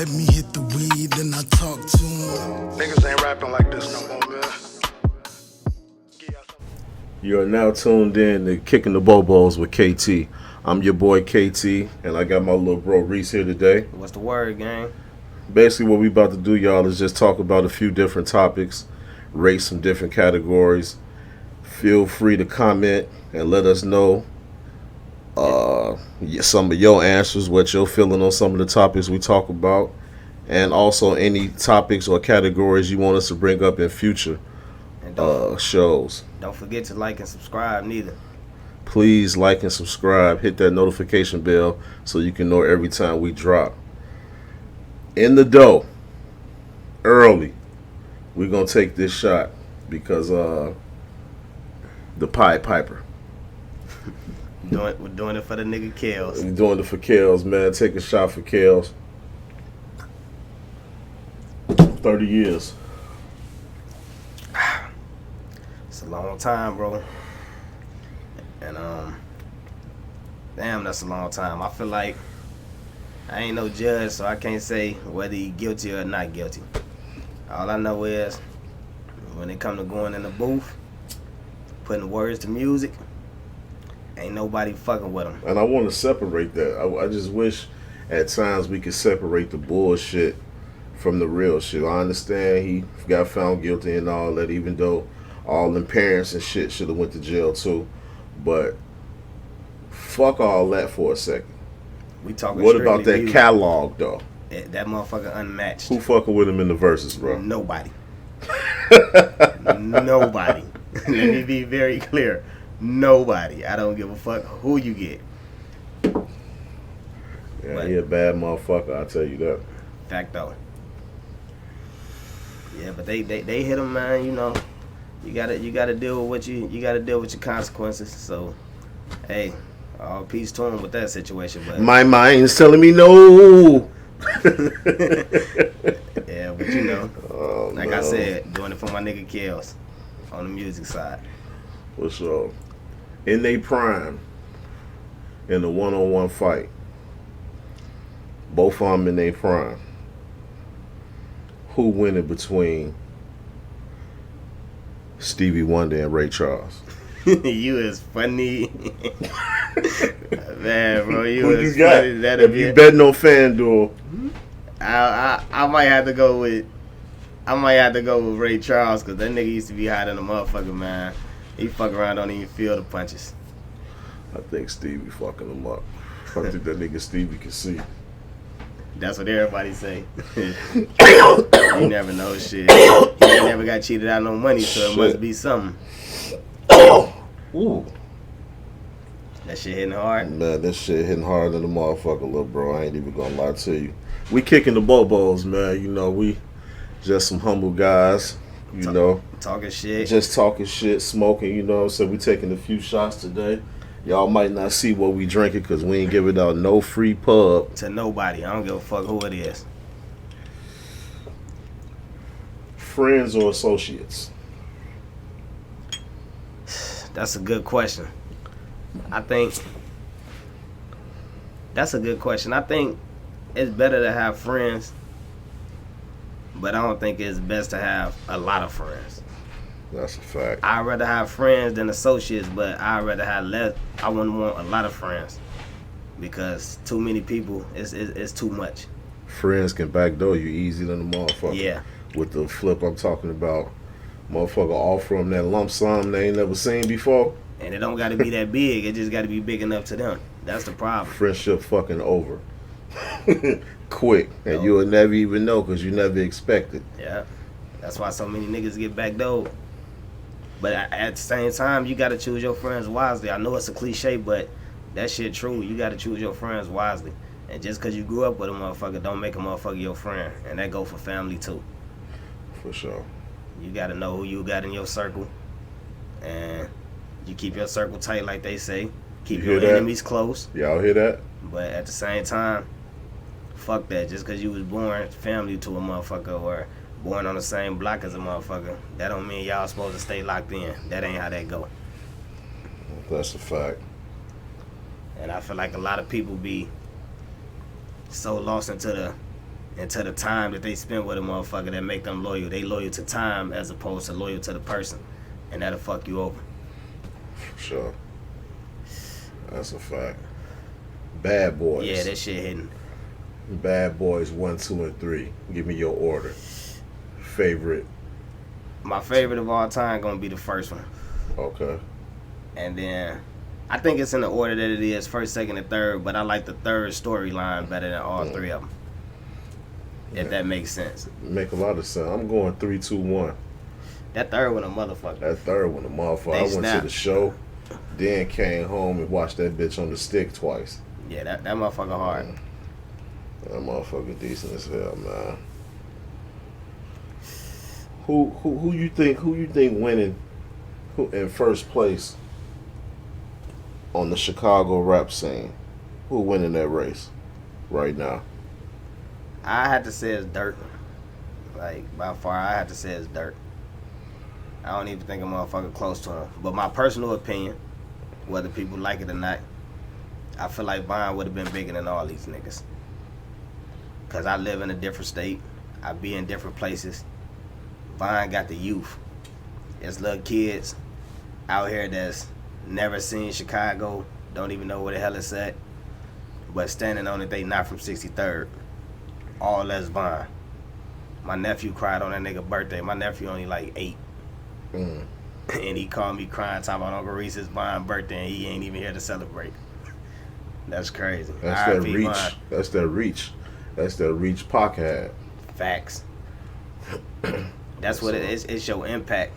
let me hit the weed, then I talk to him. Niggas ain't rapping like this no more, man. You are now tuned in to Kicking the Boboz with KT. I'm your boy KT, and I got my little bro Reese here today. What's the word, gang? Basically, what we about to do, y'all, is just talk about a few different topics, rate some different categories. Feel free to comment and let us know some of your answers, what you're feeling on some of the topics we talk about, and also any topics or categories you want us to bring up in future shows. Don't forget to like and subscribe neither. Please like and subscribe. Hit that notification bell so you can know every time we drop. In the dough, early, we're going to take this shot because the Pied Piper. We're doing it for the nigga Kels. We're doing it for Kels, man. Take a shot for Kels. 30 years. It's a long time, bro. And damn, that's a long time. I feel like I ain't no judge, so I can't say whether he guilty or not guilty. All I know is when it come to going in the booth, putting words to music, ain't nobody fucking with him. And I want to separate that. I just wish at times we could separate the bullshit from the real shit. I understand he got found guilty and all that, even though all them parents and shit should have went to jail too. But fuck all that for a second. We talking. What about that music. Catalog though? That motherfucker unmatched. Who fucking with him in the verses, bro? Nobody. Nobody. Let me be very clear. Nobody. I don't give a fuck who you get. Yeah, But he a bad motherfucker, I'll tell you that. fact though. Yeah, but they hit him, man. You know, you gotta deal with what you gotta deal with your consequences. So, hey, all peace to him with that situation. But My mind's telling me no. yeah, but you know, I said, doing it for my nigga Kels on the music side. For sure. In they prime, in the one-on-one fight, both of them in their prime, who winning between Stevie Wonder and Ray Charles? You is funny. Man, bro, you Who is you got? funny. If you betting on FanDuel, I might have to go with Ray Charles, because that nigga used to be hot in the motherfucker, man. He fuck around, don't even feel the punches. I think Stevie fucking him up. I think that nigga Stevie can see. That's what everybody say. You never know shit. He ain't never got cheated out no money, so it must be something. Ooh. That shit hitting hard. Man, this shit hitting harder than the motherfucker, little bro. I ain't even gonna lie to you. We kicking the Boboz, man. You know, we just some humble guys, you know. Talking shit. Just talking shit, smoking, you know. So we taking a few shots today. Y'all might not see what we drinking because we ain't giving out no free pub. To nobody. I don't give a fuck who it is. Friends or associates? That's a good question. I think that's a good question. I think it's better to have friends, but I don't think it's best to have a lot of friends. That's a fact. I'd rather have friends than associates, but I'd rather have less. I wouldn't want a lot of friends because too many people is too much. Friends can backdoor you easy than a motherfucker. Yeah. With the flip I'm talking about, motherfucker offer them that lump sum they ain't never seen before. And it don't got to be that big. It just got to be big enough to them. That's the problem. Friendship fucking over. Quick. And you'll never even know because you never expected. Yeah. That's why so many niggas get backdoored. But at the same time, you got to choose your friends wisely. I know it's a cliche, but that shit true. You got to choose your friends wisely. And just because you grew up with a motherfucker don't make a motherfucker your friend. And that go for family too. For sure. You got to know who you got in your circle. And you keep your circle tight like they say. Keep your enemies close. Y'all hear that? But at the same time, fuck that. Just because you was born family to a motherfucker or born on the same block as a motherfucker, that don't mean y'all supposed to stay locked in. That ain't how that go. That's a fact. And I feel like a lot of people be so lost into and to the time that they spend with a motherfucker that make them loyal. They loyal to time as opposed to loyal to the person, and that'll fuck you over. Sure. That's a fact. Bad Boys. Yeah, that shit hitting. Bad Boys 1, 2, and 3. Give me your order. Favorite. My favorite of all time gonna be the first one. Okay. And then I think it's in the order that it is, first, second, and third, but I like the third storyline better than all three of them. If that makes sense. Make a lot of sense. I'm going 3, 2, 1. That third one a motherfucker. That third one, a motherfucker. They I went snap. to the show, then came home and watched that bitch on the stick twice. Yeah, that motherfucker hard. That motherfucker decent as hell, man. Who you think winning in first place on the Chicago rap scene? Who winning that race right now? I had to say it's Dirt. Like, by far, I had to say it's Dirt. I don't even think a motherfucker close to him. But my personal opinion, whether people like it or not, I feel like Vine would have been bigger than all these niggas. Because I live in a different state. I be in different places. Vine got the youth. There's little kids out here that's never seen Chicago, don't even know where the hell it's at, but standing on it, they not from 63rd. All that's Vine. My nephew cried on that nigga birthday. My nephew only like 8. And he called me crying, talking about Uncle Reese's Vine birthday, and he ain't even here to celebrate. That's crazy. That's that R.I.P. reach. Vine. That's that reach. That's that reach Pac had. Facts. That's what it is. It's your impact.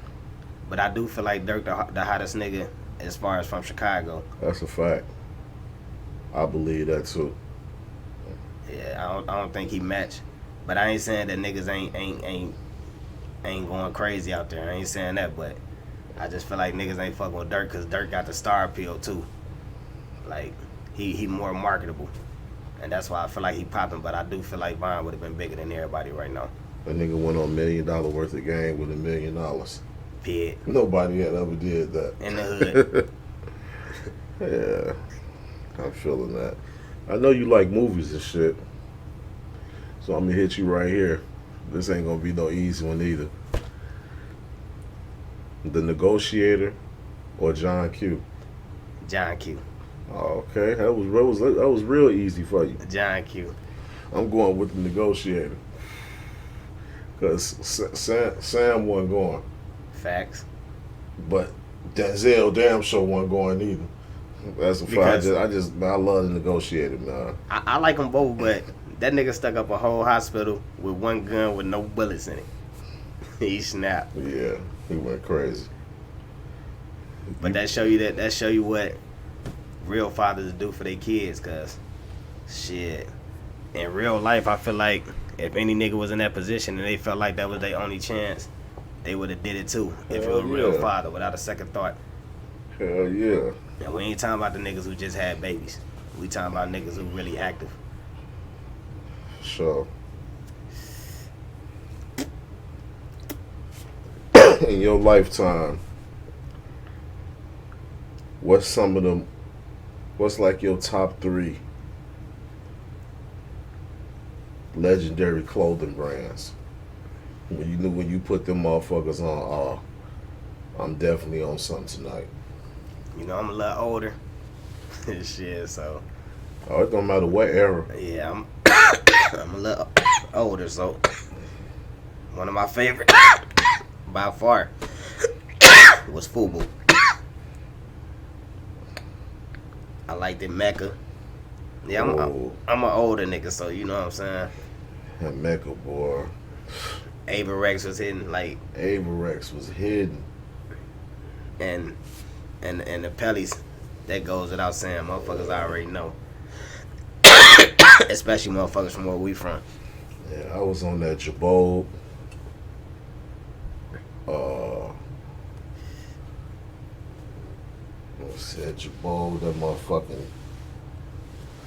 But I do feel like Dirk the hottest nigga as far as from Chicago. That's a fact. I believe that too. Yeah, I don't think he matched. But I ain't saying that niggas ain't going crazy out there. I ain't saying that, but I just feel like niggas ain't fucking with Dirk because Dirk got the star appeal too. Like he more marketable, and that's why I feel like he popping. But I do feel like Vine would have been bigger than everybody right now. That nigga went on $1 million worth of game with $1 million. Pig. Nobody had ever did that. In the hood. Yeah, I'm feeling that. I know you like movies and shit, so I'm gonna hit you right here. This ain't gonna be no easy one either. The Negotiator or John Q? John Q. Oh, okay, that was real easy for you. John Q. I'm going with The Negotiator because Sam wasn't going, Facts. but Denzel damn sure wasn't going either. That's a fact. I love The Negotiator, man. I like them both, but that nigga stuck up a whole hospital with one gun with no bullets in it. He snapped. Yeah, he went crazy. But that show you what real fathers do for their kids, cause shit. In real life, I feel like if any nigga was in that position and they felt like that was their only chance, they would have did it too. If it was a real father without a second thought. Hell yeah. And we ain't talking about the niggas who just had babies. We talking about niggas who really active. Sure. In your lifetime, what's like your top 3 legendary clothing brands? When you put them motherfuckers on, I'm definitely on something tonight. You know, I'm a little older. Shit, so. Oh, it don't matter what era. Yeah, I'm a little older, so. One of my favorite, by far, was FUBU. I liked it Mecca. Yeah, I'm an older nigga, so you know what I'm saying? That Mecca, boy. Averex was hitting, like. Averex was hidden. And the Pellies, that goes without saying. Motherfuckers already know. Especially motherfuckers from where we from. Yeah, I was on that Jabot. Said Jabot, that motherfucking.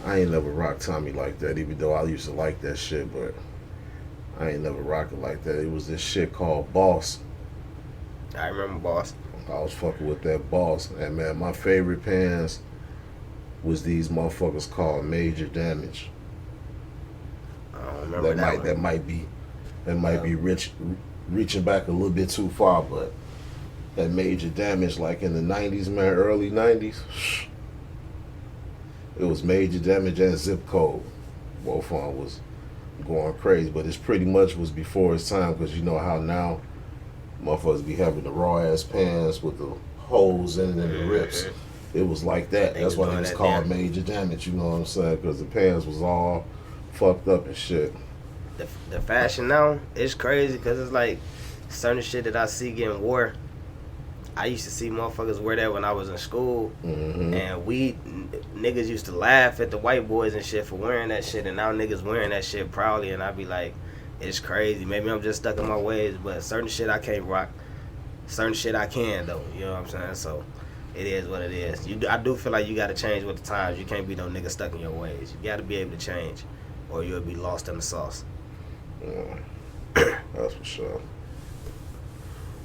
I ain't never rocked Tommy like that, even though I used to like that shit, but I ain't never rocked it like that. It was this shit called Boss. I remember Boss. I was fucking with that Boss. And man, my favorite pants was these motherfuckers called Major Damage. I don't remember that might be reaching back a little bit too far, but that Major Damage, like in the 90s, man, early 90s, it was Major Damage and Zip Code. Both of them was going crazy, but it's pretty much was before its time, because you know how now motherfuckers be having the raw ass pants with the holes in it and the rips. It was like that. That's why it was called Major Damage, you know what I'm saying? Because the pants was all fucked up and shit. The fashion now, it's crazy because it's like certain shit that I see getting wore. I used to see motherfuckers wear that when I was in school, and niggas used to laugh at the white boys and shit for wearing that shit, and now niggas wearing that shit proudly, and I be like, it's crazy. Maybe I'm just stuck in my ways, but certain shit I can't rock. Certain shit I can though, you know what I'm saying? So it is what it is. I do feel like you got to change with the times. You can't be no nigga stuck in your ways. You got to be able to change, or you'll be lost in the sauce. That's for sure.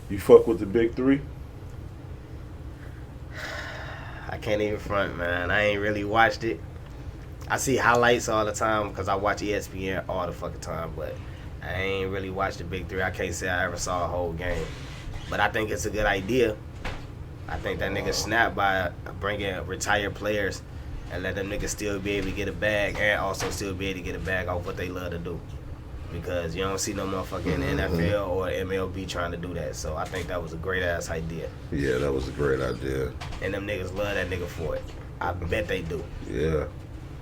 You fuck with the big three? I can't even front, man. I ain't really watched it. I see highlights all the time because I watch ESPN all the fucking time, but I ain't really watched the big three. I can't say I ever saw a whole game. But I think it's a good idea. I think that nigga snap by bringing retired players and let them niggas still be able to get a bag and also still be able to get a bag off what they love to do. Because you don't see no motherfucker in the NFL or MLB trying to do that. So I think that was a great ass idea. Yeah, that was a great idea. And them niggas love that nigga for it. I bet they do. Yeah.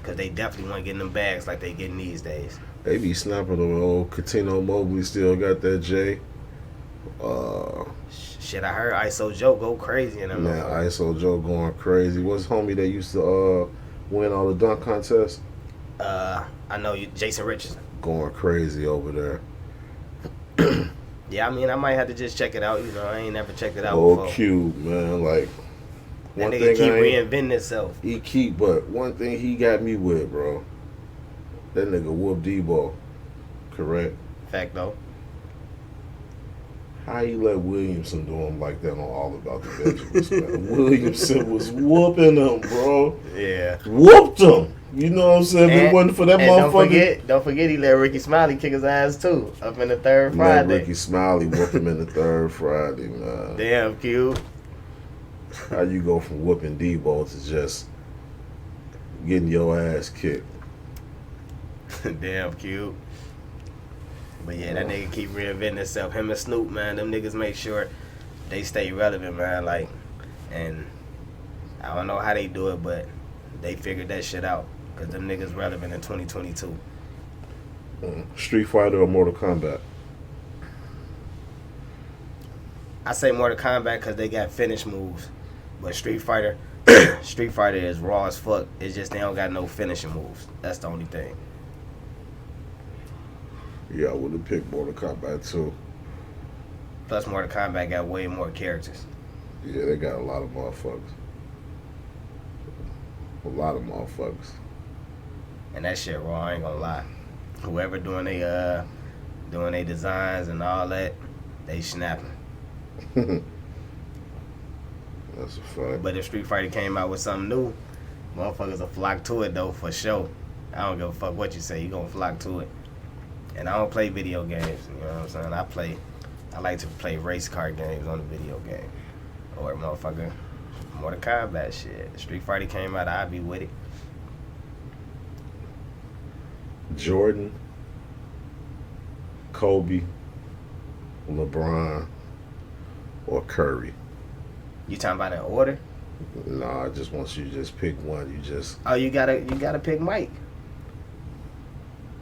Because they definitely want to get in them bags like they getting these days. They be snapping them. Old Catino Mobley still got that J. Shit, I heard ISO Joe go crazy in them. Man, ISO Joe going crazy. What's homie that used to win all the dunk contests? I know you, Jason Richardson. Going crazy over there. Yeah, I mean, I might have to just check it out. You know, I ain't never checked it out Old before. Cube, man. Like, That one nigga thing keep reinventing himself. But one thing he got me with, bro. That nigga whooped Debo. Correct? Fact, though. How you let Williamson do him like that on All About the Vegetables, man? Williamson was whooping him, bro. Yeah. Whooped him. You know what I'm saying? If it wasn't for that motherfucker. Don't forget he let Ricky Smiley kick his ass, too, up in the third Friday. Let Ricky Smiley whoop him in the third Friday, man. Damn, Q. How you go from whooping Debo to just getting your ass kicked? Damn, Q. But yeah, that nigga keep reinventing himself. Him and Snoop, man, them niggas make sure they stay relevant, man. Like, and I don't know how they do it, but they figured that shit out. Because them niggas relevant in 2022. Street Fighter or Mortal Kombat? I say Mortal Kombat because they got finish moves. But Street Fighter is raw as fuck. It's just they don't got no finishing moves. That's the only thing. Yeah, I would have picked Mortal Kombat too. Plus Mortal Kombat got way more characters. Yeah, they got a lot of motherfuckers. And that shit raw, I ain't gonna lie. Whoever doing they designs and all that, they snapping. That's a fact. But if Street Fighter came out with something new, motherfuckers will flock to it though, for sure. I don't give a fuck what you say, you gonna flock to it. And I don't play video games, you know what I'm saying? I like to play race car games on the video game. Or motherfucker, Mortal Kombat shit. Street Fighter came out, I'd be with it. Jordan, Kobe, LeBron, or Curry? You talking about in order? Nah, I just want you to just pick one. Oh, you gotta pick Mike.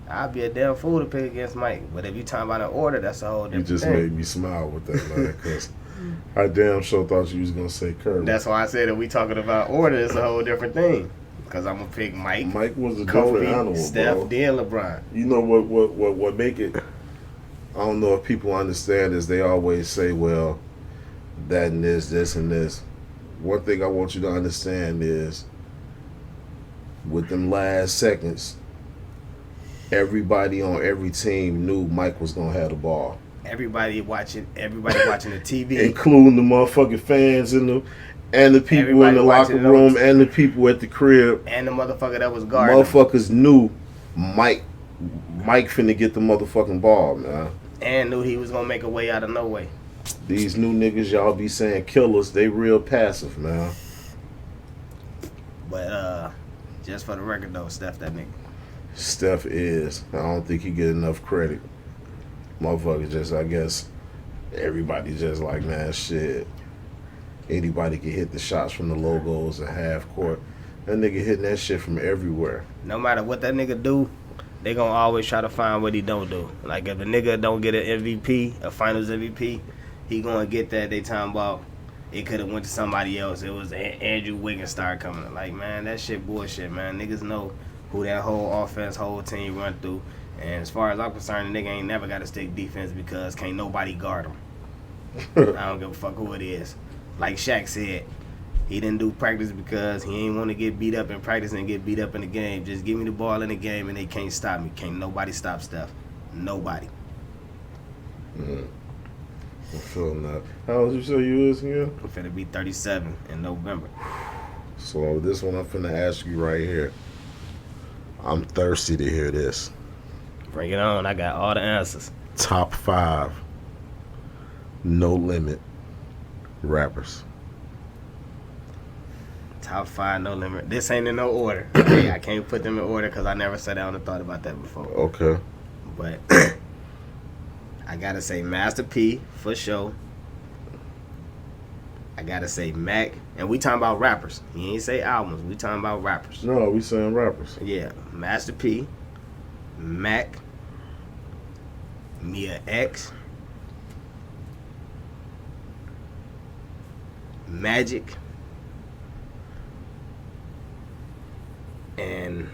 I'd be a damn fool to pick against Mike. But if you talking about in order, that's a whole different thing. You just made me smile with that, man, because I damn sure thought you was gonna say Curry. That's why I said if we talking about order, it's a whole different thing. Because I'm gonna pick Mike. Mike was a Kobe, different animal, Steph, bro. then LeBron. You know what make it? I don't know if people understand is they always say, well, that and this and this. One thing I want you to understand is, with them last seconds, everybody on every team knew Mike was gonna have the ball. Everybody watching the TV, including the motherfucking fans and the people Everybody in the locker room and the people at the crib. And the motherfucker that was guarding. Motherfuckers knew Mike Mike finna get the motherfucking ball, man. And knew he was gonna make a way out of no way. These new niggas y'all be saying killers, they real passive, man. But just for the record though, Steph that nigga. Steph is. I don't think he get enough credit. Motherfucker just, I guess, everybody just like, man, shit. Anybody can hit the shots from the logos and half court. That nigga hitting that shit from everywhere. No matter what that nigga do, they gonna always try to find what he don't do. Like if a nigga don't get an MVP, a Finals MVP, he gonna get that. They talking about it could have went to somebody else. It was Andrew Wiggins started coming up. Like, man, that shit bullshit, man. Niggas know who that whole offense, whole team run through. And as far as I'm concerned, the nigga ain't never got to stick defense because can't nobody guard him. I don't give a fuck who it is. Like Shaq said, he didn't do practice because he ain't want to get beat up in practice and get beat up in the game. Just give me the ball in the game and they can't stop me. Can't nobody stop Steph. Nobody. I'm feeling that. How old you say you is again? I'm finna be 37 in November. So this one I'm finna ask you right here. I'm thirsty to hear this. Bring it on. I got all the answers. Top 5 No Limit rappers. Top 5 No Limit. This ain't in no order. I can't put them in order because I never sat down and thought about that before. Okay. But I gotta say Master P for sure. I gotta say Mac. And we talking about rappers. He ain't say albums. We talking about rappers. No, we saying rappers. Yeah. Master P, Mac, Mia X, Magic, and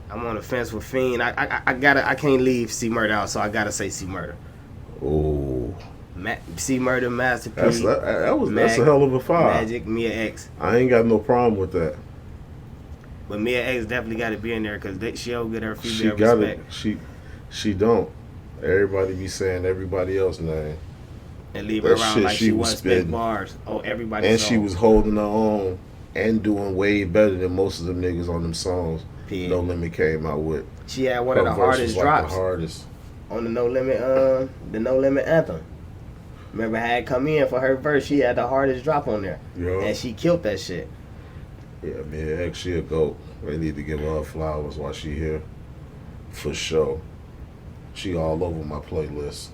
I'm on the fence with Fiend. I can't leave C Murder out, so I gotta say C Murder. Oh, C Murder, Master P. that's a hell of a 5. Magic, Mia X. I ain't got no problem with that. But Mia X definitely got to be in there because she don't get her She female got respect. it. She don't. Everybody be saying everybody else's name. And leave her That around shit like she she was wasn't spit spitting. bars. Oh, everybody. And she was holding her own and doing way better than most of them niggas on them songs No Limit came out with. She had one of the Her verse hardest was drops like the hardest. on the No Limit anthem. Remember how it come in for her verse? She had the hardest drop on there, Yeah. and she killed that shit. Yeah, man, heck, she a goat. They need to give her flowers while she here. For sure. She all over my playlist.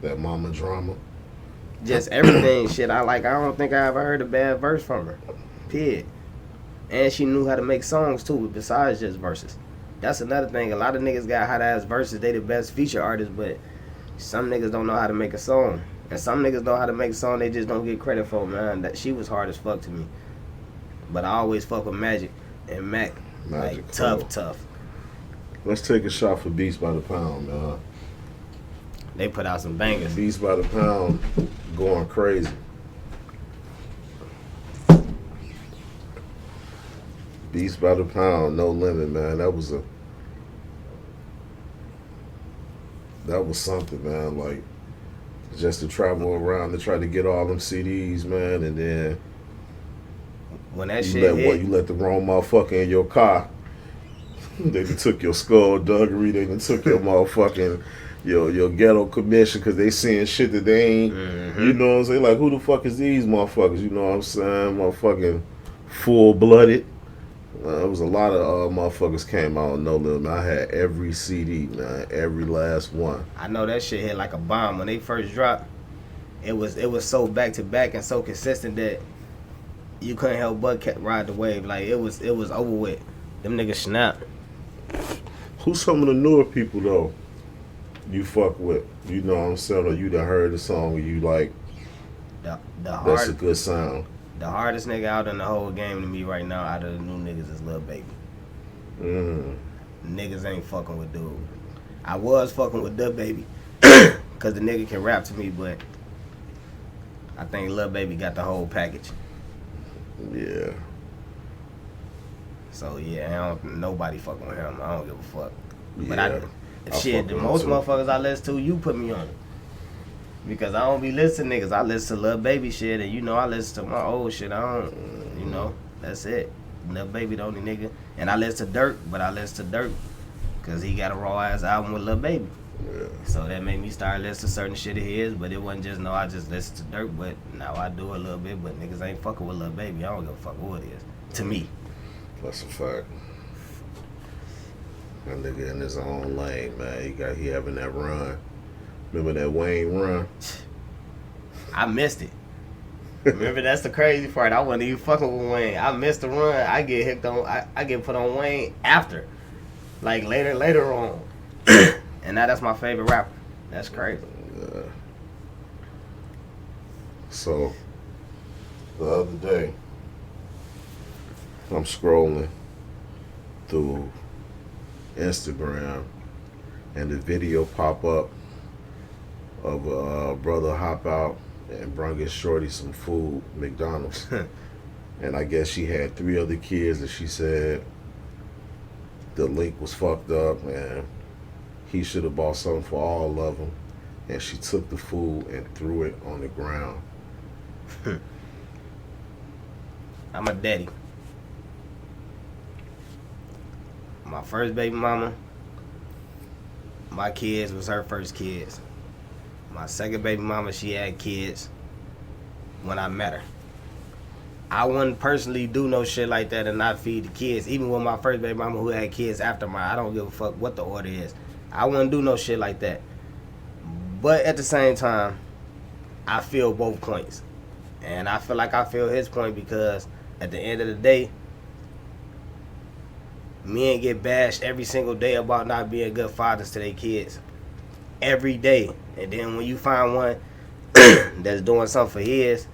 That mama drama. Just everything shit I like. I don't think I ever heard a bad verse from her. Period. And she knew how to make songs too, besides just verses. That's another thing. A lot of niggas got hot ass verses. They the best feature artists, but some niggas don't know how to make a song. And some niggas know how to make a song. They just don't get credit for, man. That she was hard as fuck to me. But I always fuck with Magic and Mac. Magic, Like cool. tough. Let's take a shot for Beats by the Pound, man. They put out some bangers. Beats by the Pound going crazy. Beats by the Pound, No Limit, man. That was something, man. Like, just to travel around to try to get all them CDs, man, and then When that you shit hit, you let the wrong motherfucker in your car. They done took your skullduggery. They done took your motherfucking your ghetto commission because they seeing shit that they ain't. You know what I'm saying? Like, who the fuck is these motherfuckers? You know what I'm saying? Motherfucking full blooded. There was a lot of motherfuckers came out on No Limit. I had every CD, man, every last one. I know that shit hit like a bomb when they first dropped. It was so back to back and so consistent that you couldn't help but ride the wave. Like it was over with. Them niggas snapped. Who's some of the newer people though you fuck with? You know what I'm saying? Or you done heard the song and you like, The that's a good sound. The hardest nigga out in the whole game to me right now out of the new niggas is Lil Baby. Niggas ain't fucking with dude. I was fucking with Lil Baby because the nigga can rap to me, but I think Lil Baby got the whole package. Yeah. So yeah, nobody fucking with him. I don't give a fuck. But Yeah, I shit, fuck the with most him, too. motherfuckers I listen to, you put me on it. Because I don't be listening to niggas. I listen to Lil Baby shit, and you know I listen to my old shit. I don't, you know, that's it. Lil Baby the only nigga. And I listen to Dirk, but I listen to Dirk because he got a raw ass album with Lil Baby. Yeah. So that made me start listening to certain shit of his, but it wasn't just, no, I just listened to Dirk, but now I do a little bit, but niggas ain't fucking with Lil Baby. I don't give a fuck who it is. To me. That's a fact. That nigga in his own lane, man. He having that run. Remember that Wayne run? I missed it. Remember, that's the crazy part. I wasn't even fucking with Wayne. I missed the run. I get hooked on. I get put on Wayne after, like later on. And now that's my favorite rapper. That's crazy. Yeah. So the other day, I'm scrolling through Instagram, and the video pop up of a brother hop out and bring his shorty some food, McDonald's. And I guess she had 3 other kids, and she said the link was fucked up and he should have bought something for all of them. And she took the food and threw it on the ground. I'm a daddy. My first baby mama, my kids was her first kids. My second baby mama, she had kids when I met her. I wouldn't personally do no shit like that and not feed the kids. Even with my first baby mama who had kids after mine, I don't give a fuck what the order is. I wouldn't do no shit like that. But at the same time, I feel both points. And I feel like I feel his point because at the end of the day, men get bashed every single day about not being good fathers to their kids. Every day. And then when you find one that's doing something for his,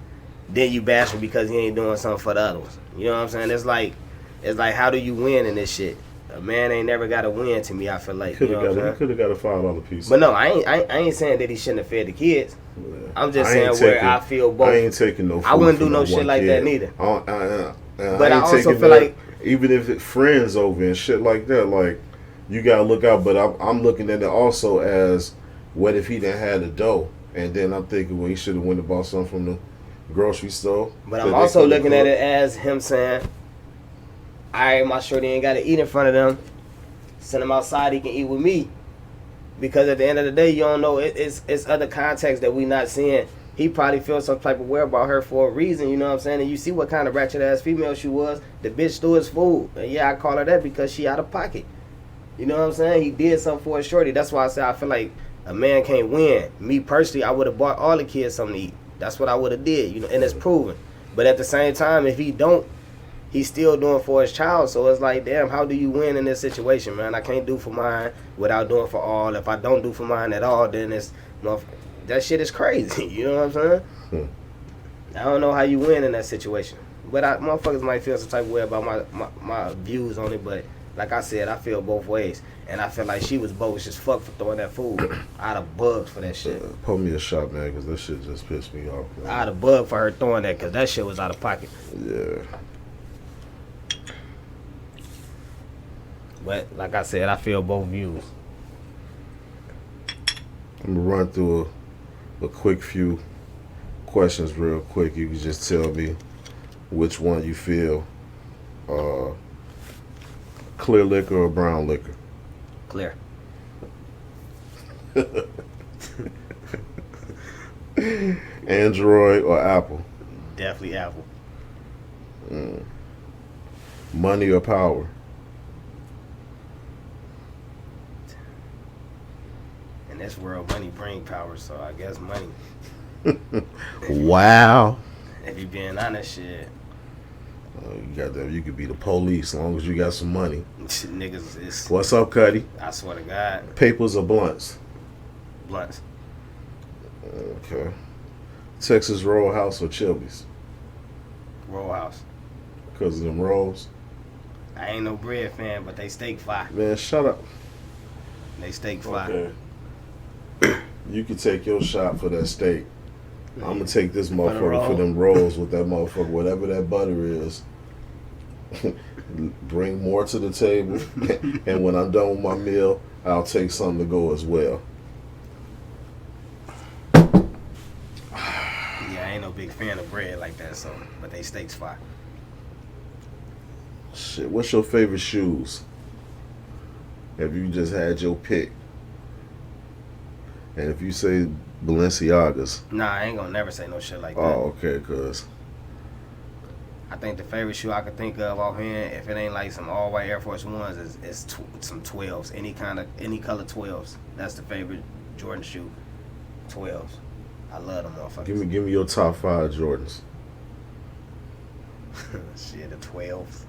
then you bash him because he ain't doing something for the other ones. You know what I'm saying? It's like how do you win in this shit? A man ain't never got to win to me, I feel like. He could have got a $5 piece. But no, I ain't saying that he shouldn't have fed the kids. Yeah. I'm just saying where I feel both. I ain't taking no food. I wouldn't do no shit like that neither. But I also feel like even if it's friends over and shit like that, like you gotta look out. But I'm looking at it also as what if he didn't have the dough, and then I'm thinking, well, he should have went and bought something from the grocery store. But I'm also looking at it as him saying, all right, my shorty ain't got to eat in front of them. Send him outside, he can eat with me. Because at the end of the day, you don't know, it's other contexts that we not seeing. He probably feels some type of way about her for a reason, you know what I'm saying? And you see what kind of ratchet ass female she was. The bitch stole his food. And yeah, I call her that because she out of pocket. You know what I'm saying? He did something for his shorty. That's why I say I feel like a man can't win. Me personally, I would have bought all the kids something to eat. That's what I would have did, you know, and it's proven. But at the same time, if he don't, he's still doing for his child. So it's like, damn, how do you win in this situation, man? I can't do for mine without doing for all. If I don't do for mine at all, then it's, that shit is crazy. You know what I'm saying? I don't know how you win in that situation. But motherfuckers might feel some type of way about my views on it. But like I said, I feel both ways. And I feel like she was bogus as fuck for throwing that food. I'd have bugged for that shit. Pull me a shot, man, because this shit just pissed me off, man. I'd have bugged for her throwing that because that shit was out of pocket. Yeah. But like I said, I feel both views. I'm going to run through a quick few questions real quick. You can just tell me which one you feel. Clear liquor or brown liquor? Clear. Android or Apple? Definitely Apple. Money or power? In this world, money bring power, so I guess money. Wow. If you being honest, shit. You got that. You could be the police as long as you got some money. Niggas is. What's up, Cuddy? I swear to God. Papers or blunts? Blunts. Okay. Texas Roadhouse or Chili's? Roadhouse. Because of them rolls? I ain't no bread fan, but they steak fire. Man, shut up. They steak fire. Okay. You can take your shot for that steak. I'm going to take this motherfucker roll. for them rolls with that motherfucker, whatever that butter is. Bring more to the table. And when I'm done with my meal, I'll take something to go as well. Yeah, I ain't no big fan of bread like that, so, but they steaks fire. Shit, what's your favorite shoes? Have you just had your pick? And if you say Balenciagas, Nah, I ain't gonna never say no shit like that. oh, okay, cause I think the favorite shoe I could think of offhand, if it ain't like some all white Air Force Ones, is some 12s. Any color 12s. That's the favorite Jordan shoe. 12s. I love them motherfuckers. give me your top 5 Jordans. Shit, the 12s.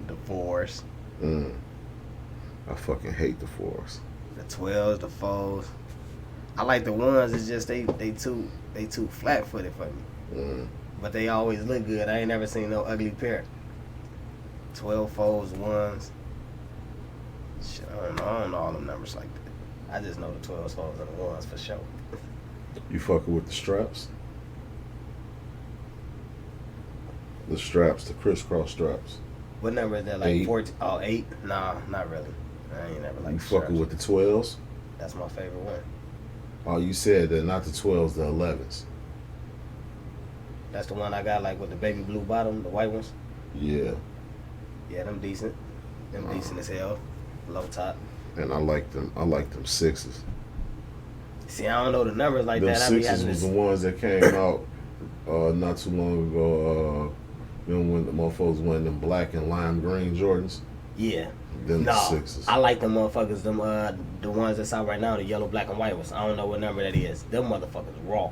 The 4s. I fucking hate the 4s. The 12s, the 4s. I like the ones. It's just they too flat footed for me. But they always look good. I ain't never seen no ugly pair. 12 folds, ones. Shit, I don't know all them numbers like that. I just know the 12 folds and the ones for sure. You fucking with the straps? The straps, the crisscross straps. What number is that? Like 8. 14? Oh, 8? Nah, not really. I ain't never like You the fucking straps. with the 12s? That's my favorite one. Oh, you said that, not the 12s, the 11s. That's the one I got like with the baby blue bottom, the white ones. Yeah. Yeah, them decent. Them decent as hell. Low top. And I like them 6s. See, I don't know the numbers like Them that. I be 6s having was this. the ones that came out not too long ago. When the motherfuckers went them black and lime green Jordans. Yeah. Them No, 6s. I like them motherfuckers. Them the ones that's out right now, the yellow, black, and white ones. I don't know what number that is. Them motherfuckers raw.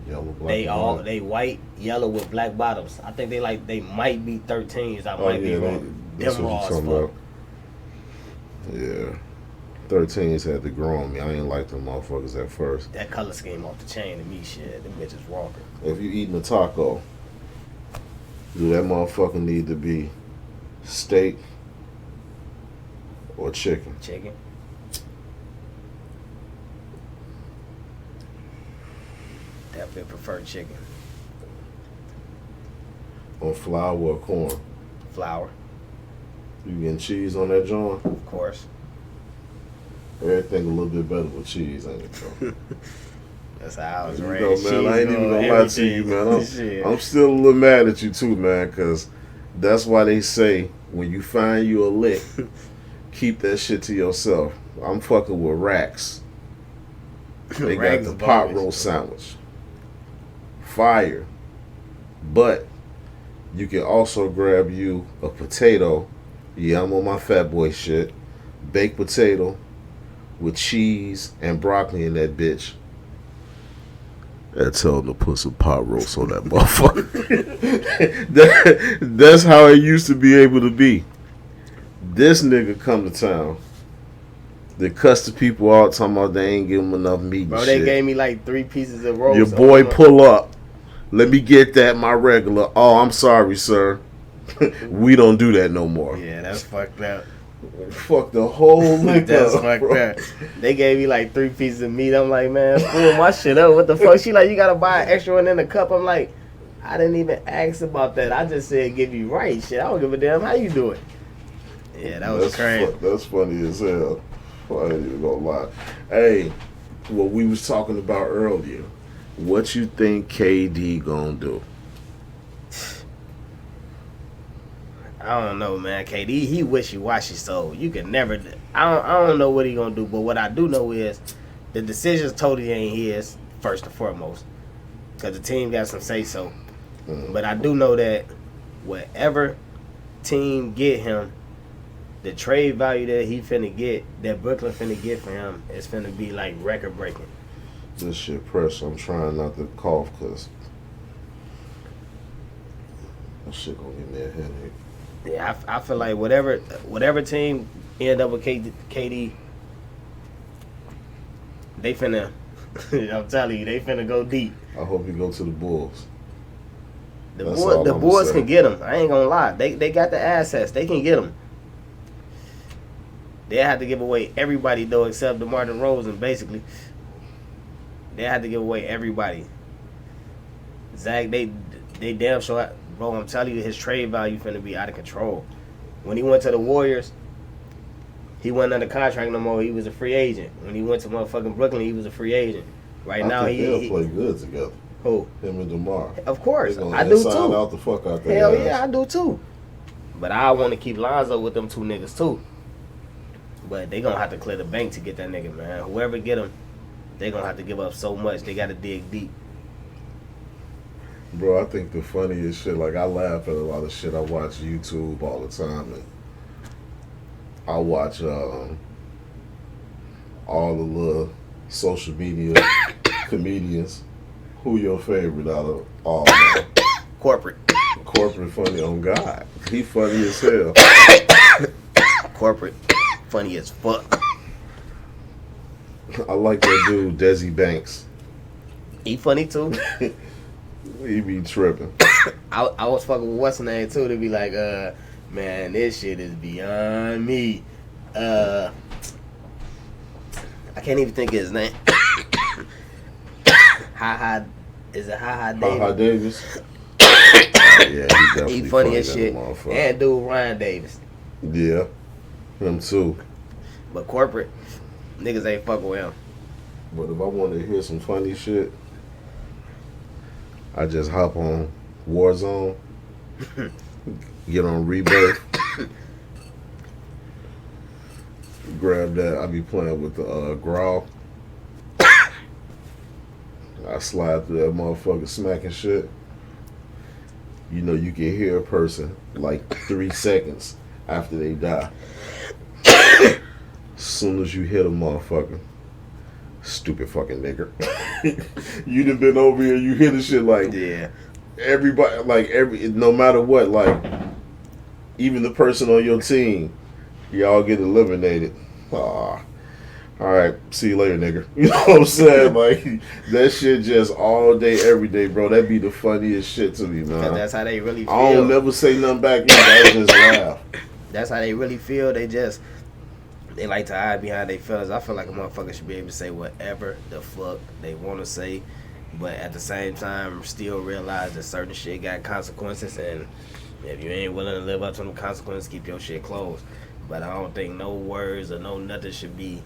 Yellow, black, They and white. they white, yellow with black bottoms. I think they might be 13s. I might be wrong. That's Them what raw you as talking fuck. about. Yeah. 13s had to grow on me. I ain't like them motherfuckers at first. That color scheme off the chain to me, shit. Them bitches raw. If you eating a taco, do that motherfucker need to be steak or chicken? Chicken. Definitely prefer chicken. On flour or corn? Flour, You getting cheese on that joint? of course. Everything a little bit better with cheese, ain't it, bro? That's how I was You know, raised. man, I ain't even gonna lie to you, man. Shit. I'm still a little mad at you too, man, because that's why they say when you find you a lick, keep that shit to yourself. I'm fucking with Racks. They got Racks the is pot bogus. roast sandwich. Fire. But you can also grab you a potato. Yeah, I'm on my fat boy shit. Baked potato with cheese and broccoli in that bitch. And tell them to put some pot roast on that motherfucker. That's how it used to be able to be. This nigga come to town. They cuss the people out talking about they ain't give them enough meat and Bro, shit. they gave me like 3 pieces of roast. Your boy pull up. Let me get that, my regular. Oh, I'm sorry, sir. We don't do that no more. Yeah, that's fucked up. Fuck the whole liquor. That's up, fucked bro. up. They gave me like 3 pieces of meat. I'm like, man, fool my shit up. What the fuck? She like, you gotta buy an extra one in the cup. I'm like, I didn't even ask about that. I just said give you right shit. I don't give a damn how you do it. Yeah, that was crazy. That's funny as hell. I ain't even gonna lie. Hey, what we was talking about earlier. What you think KD gonna do? I don't know, man. KD, he wishy-washy, so you can never. I don't know what he gonna do, but what I do know is the decisions totally ain't his first and foremost, because the team got some say so. But I do know that whatever team get him, the trade value that he finna get, that Brooklyn finna get for him, is finna be like record breaking. This shit pressure. I'm trying not to cough because that shit gonna give me a headache. Yeah, I feel like whatever team end up with KD, they finna. I'm telling you, they finna go deep. I hope he go to the Bulls. The That's all the I'ma boys say. can get him. I ain't gonna lie. They got the assets. They can get him. They have to give away everybody though, except DeMar DeRozan. Basically, they had to give away everybody. Zach, they damn sure. Bro, I'm telling you, his trade value finna be out of control. When he went to the Warriors, he wasn't under contract no more. He was a free agent. When he went to motherfucking Brooklyn, he was a free agent. Right now, I think they'll he play good together. who? Him and DeMar. Of course, They gonna I do inside too. out the fuck out there. Hell yeah, I do too. But I want to keep Lonzo with them two niggas too. But they gonna have to clear the bank to get that nigga, man. Whoever get him, they gonna have to give up so much. They gotta dig deep. Bro, I think the funniest shit, like I laugh at a lot of shit. I watch YouTube all the time, and I watch all the little social media comedians. Who your favorite out of all? Corporate. Corporate funny on God. He funny as hell. Corporate funny as fuck. I like that dude, Desi Banks. He funny too. He be tripping. I was fucking with what's her name too. To be like, man, this shit is beyond me. I can't even think of his name. Is it Davis? Davis. Yeah, he definitely He funny as shit. motherfucker. And dude Ryan Davis. Yeah, him too. But corporate niggas ain't fucking with him. But if I want to hear some funny shit, I just hop on Warzone, get on Rebirth, grab that. I be playing with the Growl. I slide through that motherfucker smacking shit. You know, you can hear a person like 3 seconds after they die. As soon as you hit a motherfucker, stupid fucking nigga. You done been over here, you hear the shit like, Yeah. everybody, like no matter what, like even the person on your team, y'all get eliminated. Ah, all right, see you later, nigga. You know what I'm saying? Like that shit just all day, every day, bro. That be the funniest shit to me, man. That's how they really feel. I don't never say nothing back. I just laugh. That's how they really feel. They like to hide behind their feelings. I feel like a motherfucker should be able to say whatever the fuck they want to say, but at the same time, still realize that certain shit got consequences, and if you ain't willing to live up to them consequences, keep your shit closed. But I don't think no words or no nothing should be.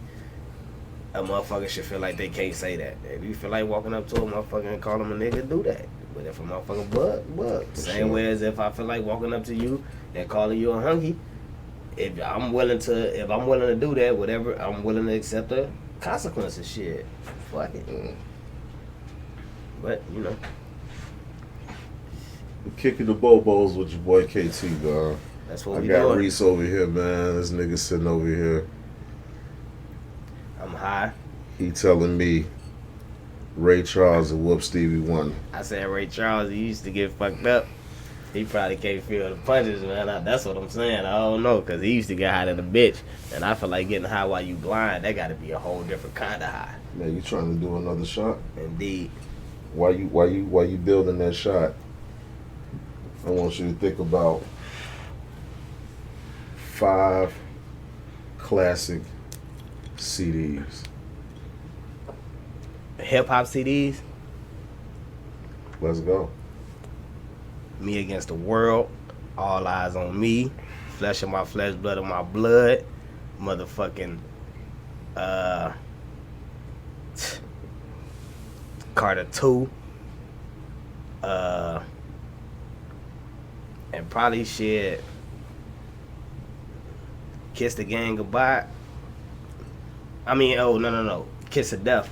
A motherfucker should feel like they can't say that. If you feel like walking up to a motherfucker and call him a nigga, do that. But if a motherfucker bug. Same way as if I feel like walking up to you and calling you a hunky. If I'm willing to do that, whatever, I'm willing to accept the consequences. Shit, fuck it. But you know, Kicking the Boboz with your boy KT, dog. that's what I we got doing. Reese over here, man. This nigga sitting over here. I'm high. He telling me Ray Charles will whoop Stevie Wonder. I said Ray Charles, he used to get fucked up. He probably can't feel the punches, man. That's what I'm saying. I don't know, because he used to get high than a bitch. And I feel like getting high while you blind, that got to be a whole different kind of high. Man, you trying to do another shot? Indeed. Why you building that shot? I want you to think about 5 classic CDs. Hip-hop CDs, Let's go. Me Against the World, All Eyes on Me, Flesh of My Flesh, Blood of My Blood, motherfucking Carter 2, and probably shit, Kiss the Gang Goodbye. I mean, no, Kiss of Death.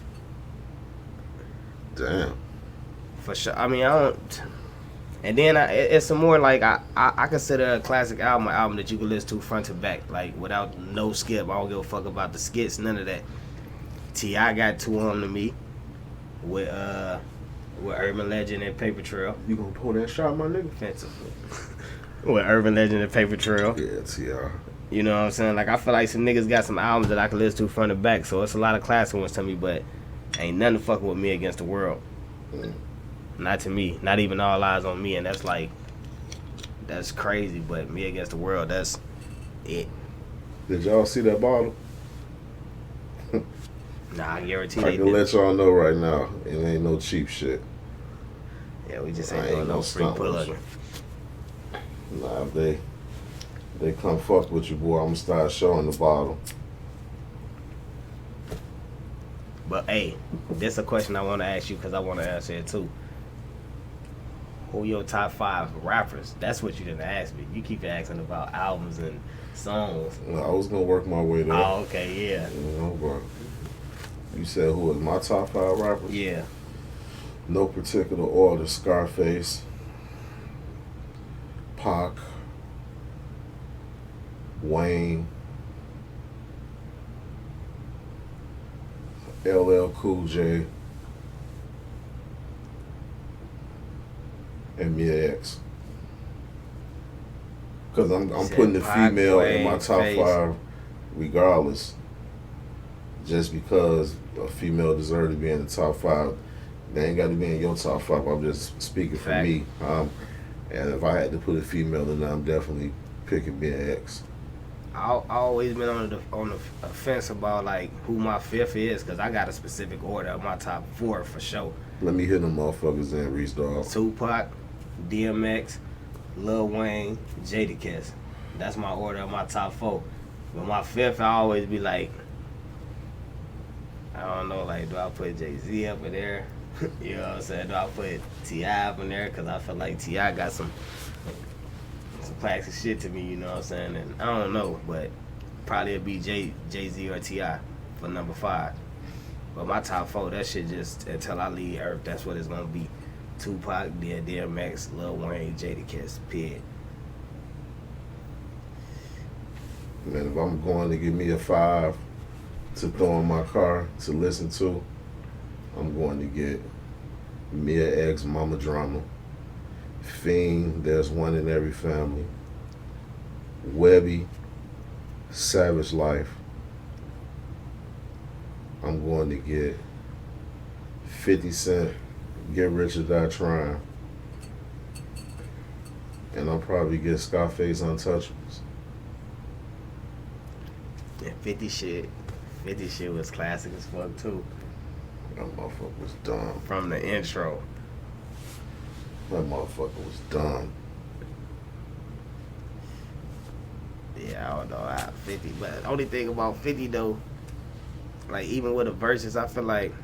Damn. For sure. I mean, I don't. And then it's some more like I consider a classic album an album that you can listen to front to back, like without no skip. I don't give a fuck about the skits, none of that. T.I. got 2 of them to me with Urban Legend and Paper Trail. You gonna pull that shot, my nigga? Offensively. With Urban Legend and Paper Trail. Yeah, T.I. You know what I'm saying? Like I feel like some niggas got some albums that I can listen to front to back, so it's a lot of classic ones to me, but ain't nothing fucking with Me Against the World. Not to me. Not even All Eyes on Me, and that's like, that's crazy, but Me Against the World, that's it. Did y'all see that bottle? Nah, I guarantee I they can did. let y'all know right now, it ain't no cheap shit. Yeah, we just I ain't ain't doing no no free stunt plug. Nah, if they come fuck with you, boy, I'm gonna start showing the bottle. But hey, this a question I want to ask you because I want to answer it too. who your top 5 rappers? That's what you didn't ask me. You keep asking about albums and songs. No, I was gonna work my way there. Oh, okay, yeah. But you said who was my top 5 rappers? Yeah. No particular order. Scarface, Pac, Wayne, LL Cool J, and Mia X. Because I'm putting the Pac, female Wayne, in my top Face. 5 regardless. Just because a female deserves to be in the top 5. They ain't got to be in your top 5. I'm just speaking for Fact. me. And if I had to put a female in there, I'm definitely picking Mia X. I always been on the fence about like who my 5th is, because I got a specific order of my top 4 for sure. Let me hit them motherfuckers in, Reese Dog. Tupac, DMX, Lil Wayne, Jadakiss. That's my order of my top 4. But my 5th, I always be like, I don't know, like, do I put Jay-Z up in there? You know what I'm saying? Do I put T.I. up in there? Because I feel like T.I. got some classic shit to me, you know what I'm saying? And I don't know, but probably it'd be Jay-Z or T.I. for number 5. But my top 4, that shit just, until I leave Earth, that's what it's going to be. Tupac, DMX, Lil Wayne, Jadakiss, period. Man, if I'm going to give me a 5 to throw in my car to listen to, I'm going to get Mia X, Mama Drama, Fiend, There's One in Every Family, Webby, Savage Life. I'm going to get 50 Cent, Get Rich or Die Trying, and I'll probably get Scarface, Untouchables. And 50 shit was classic as fuck too. That motherfucker was dumb. From the intro. That motherfucker was dumb. Yeah, I don't know, 50. But the only thing about 50 though, like even with the verses, I feel like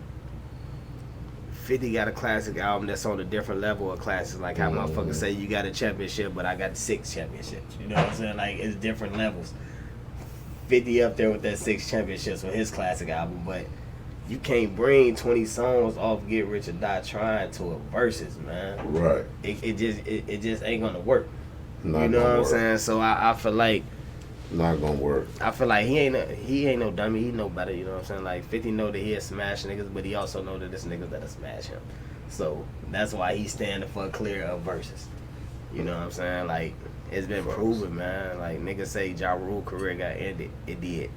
50 got a classic album that's on a different level of classics. Like how motherfuckers say you got a championship, but I got 6 championships. You know what I'm saying? Like it's different levels. 50 up there with that 6 championships with his classic album, but you can't bring 20 songs off Get Rich or Die Trying to a verses, man. Right. It just ain't gonna work. Not you know gonna what I'm work. saying? So I feel like Not gonna work. I feel like he ain't no dummy. He know better. You know what I'm saying? Like 50 know that he'll smash niggas, but he also know that this niggas that'll smash him. So that's why he's standing for clear of verses. You know what I'm saying? Like it's been proven, man. Like niggas say Ja Rule career got ended. It did.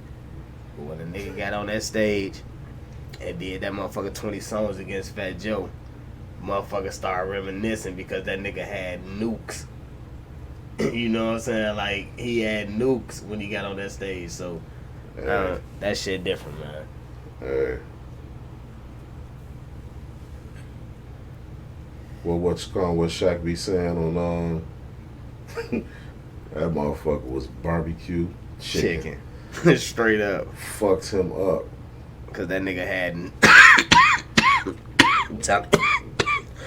But when a nigga got on that stage and did that motherfucker 20 songs against Fat Joe, motherfucker started reminiscing because that nigga had nukes. You know what I'm saying? Like he had nukes when he got on that stage. So that shit different, man. Hey. Well, what Shaq be saying on that motherfucker was barbecue chicken. Straight up. Fucked him up. Cause that nigga had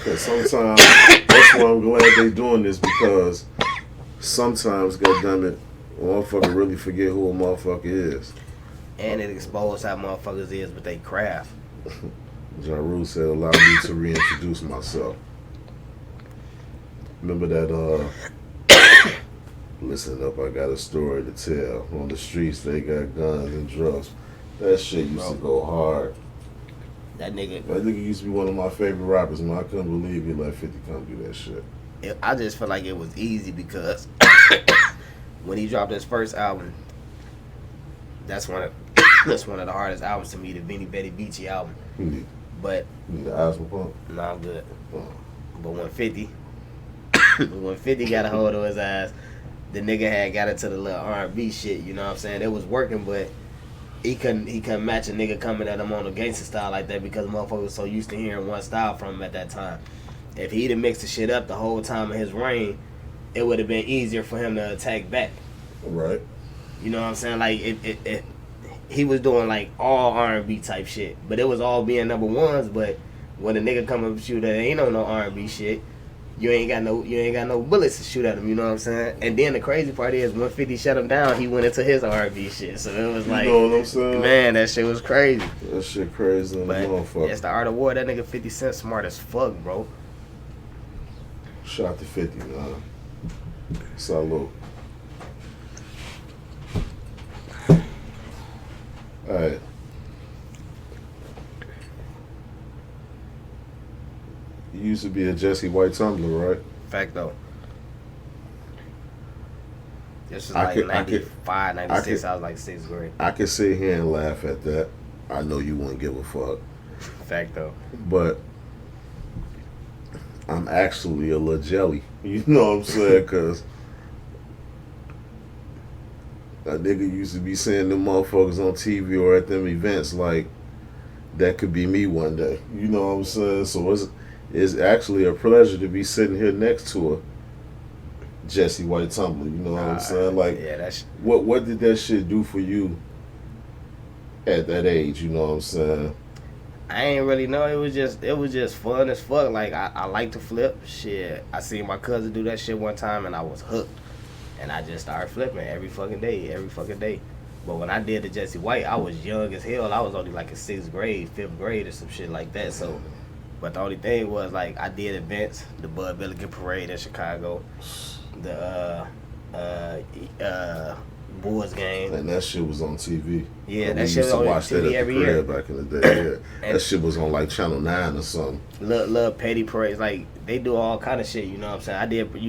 Cause sometimes that's why I'm glad they doing this, because sometimes, goddammit, motherfucker really forget who a motherfucker is. and it exposed how motherfuckers is with they craft. Ja Rule said, allow me to reintroduce myself. Remember that, listen up, I got a story to tell. On the streets, they got guns and drugs. That shit used to go hard. That nigga, That nigga used to be one of my favorite rappers, man. I couldn't believe he let 50 come do that shit. I just feel like it was easy because when he dropped his first album, that's one of the hardest albums to me, the Vinny Betty Beachy album. You But need the asthma pump? nah, I'm good. Oh. But when 50 got a hold of his ass, the nigga had got into the little R&B shit. You know what I'm saying? It was working, but he couldn't match a nigga coming at him on a gangster style like that because motherfuckers was so used to hearing one style from him at that time. If he'd have mixed the shit up the whole time of his reign, it would have been easier for him to attack back. Right. You know what I'm saying? Like he was doing like all R&B type shit, but it was all being number ones. But when a nigga come up with you that ain't on no R&B shit, you ain't got no bullets to shoot at him. You know what I'm saying? And then the crazy part is, when 50 shut him down, he went into his R&B shit. So it was like, you know what I'm saying? Man, that shit was crazy. That shit crazy in the But motherfucker. it's the art of war. That nigga 50 Cent smart as fuck, bro. Shout out to 50, man. Salute. Alright. You used to be a Jesse White Tumbler, right? Fact though. This was I like could- 95, 96. I was like 6th grade. I can sit here and laugh at that. I know you wouldn't give a fuck. Fact though. But I'm actually a little jelly. You know what I'm saying? Because a nigga used to be seeing them motherfuckers on TV or at them events like, that could be me one day. You know what I'm saying? So it's actually a pleasure to be sitting here next to a Jesse White Tumbler. You know what I'm saying? Like, yeah, that's what did that shit do for you at that age? You know what I'm saying? I ain't really know. It was just fun as fuck. Like I like to flip shit. I seen my cousin do that shit one time and I was hooked. And I just started flipping every fucking day. But when I did the Jesse White, I was young as hell. I was only like in 6th grade, 5th grade or some shit like that. So, but the only thing was, like, I did events, the Bud Billiken Parade in Chicago, the Boboz game. And that shit was on TV. Yeah, We that used shit was to on watch that TV at the every crib year. back in the day. Yeah. And- That shit was on like Channel 9 or something. Little petty parades, like they do all kind of shit. You know what I'm saying?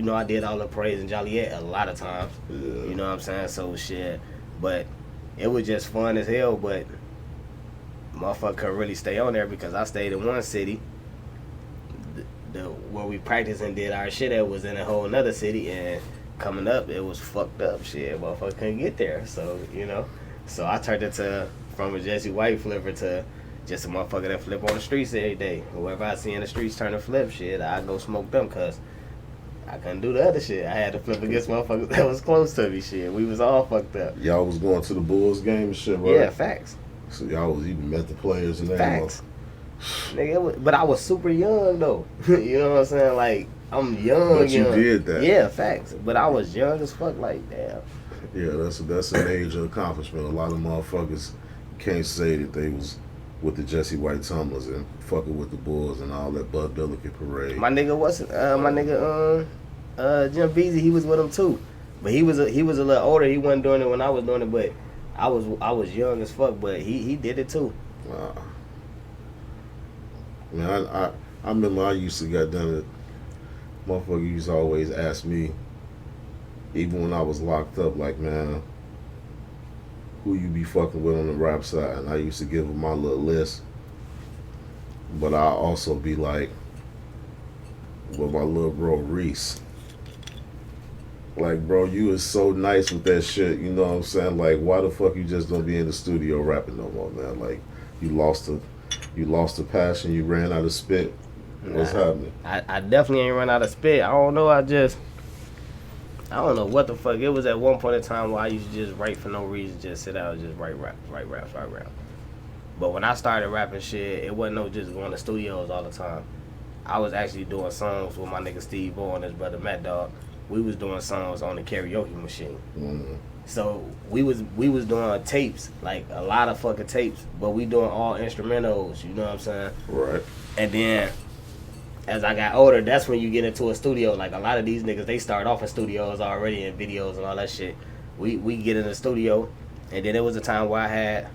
I did all the parades in Joliet a lot of times. Yeah. You know what I'm saying? So shit, but it was just fun as hell. But motherfucker couldn't really stay on there because I stayed in one city. The where we practiced and did our shit at was in a whole another city, and coming up it was fucked up shit. Motherfucker couldn't get there, so so I turned it from a Jesse White flipper to just a motherfucker that flip on the streets every day. Whoever I see in the streets turn to flip shit, I go smoke them cause I couldn't do the other shit. I had to flip against motherfuckers that was close to me shit. We was all fucked up. Y'all was going to the Bulls game and shit, right? Yeah, facts. So y'all was even met the players and Facts. Nigga, but I was super young though. You know what I'm saying? Like, I'm young. But you young. did that. Yeah, facts. But I was young as fuck. Like, damn. Yeah, that's a major accomplishment. A lot of motherfuckers can't say that they was with the Jesse White Tumblers and fucking with the Bulls and all that Bud Billiken parade. My nigga wasn't. My nigga, Jim Beasley, he was with him too. But he was a little older. He wasn't doing it when I was doing it. But I was young as fuck. But he did it too. Wow. Man, I remember I used to get done it. Motherfucker used to always ask me, even when I was locked up, like, man, who you be fucking with on the rap side? And I used to give them my little list. But I also be like, with my little bro Reese. Like, bro, you is so nice with that shit. You know what I'm saying? Like, why the fuck you just don't be in the studio rapping no more, man? Like, you lost the passion. You ran out of spit. What's happening? I definitely ain't run out of spit. I don't know. I don't know what the fuck. It was at one point in time where I used to just write for no reason, just sit out and just write raps. But when I started rapping shit, it wasn't no just going to studios all the time. I was actually doing songs with my nigga Steve Boy and his brother Matt Dog. We was doing songs on the karaoke machine. Mm-hmm. So we was doing tapes, like a lot of fucking tapes, but we doing all instrumentals, you know what I'm saying? Right. And then as I got older, that's when you get into a studio. Like a lot of these niggas, they start off in studios already and videos and all that shit. We get in the studio, and then there was a time where I had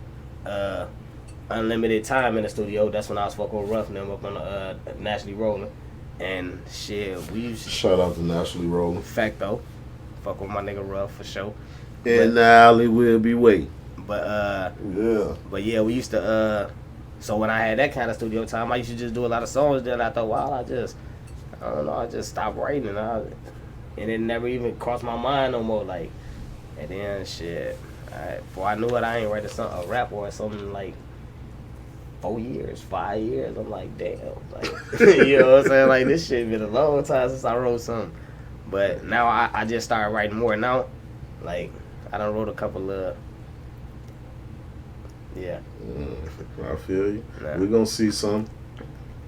unlimited time in the studio. That's when I was fucking with Ruff and them up on Nationally Rolling. And shit, we used to Shout out to Nationally Rolling. fact though. Fuck with my nigga Ruff for sure. In the alley we'll be waiting. But Yeah. But yeah, we used to so when I had that kind of studio time, I used to just do a lot of songs. Then I thought, wow, I don't know, I just stopped writing, and it never even crossed my mind no more. Like, and then shit, before I knew it, I ain't write a rap or something like 4 years, 5 years. I'm like, damn, like you know what I'm saying? Like, this shit been a long time since I wrote something. But now I just started writing more now. Like, I done wrote a couple of. Yeah. I feel you. Nah. We're gonna see some.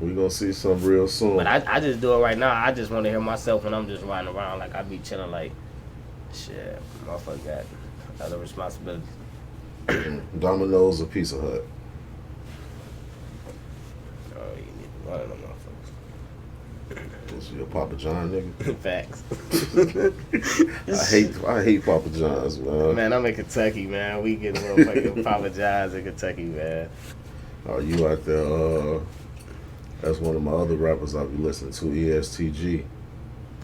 We gonna see some real soon. But I just do it right now. I just want to hear myself when I'm just riding around. Like, I be chilling like, shit, motherfucker got other responsibilities. Domino's or Pizza Hut? Oh, you need one of them motherfuckers. Is you a Papa John nigga? Facts. I hate Papa John's, man. Man, I'm in Kentucky, man. We get motherfucking Papa John's in Kentucky, man. Oh, you out there? That's one of my other rappers I be listening to, ESTG.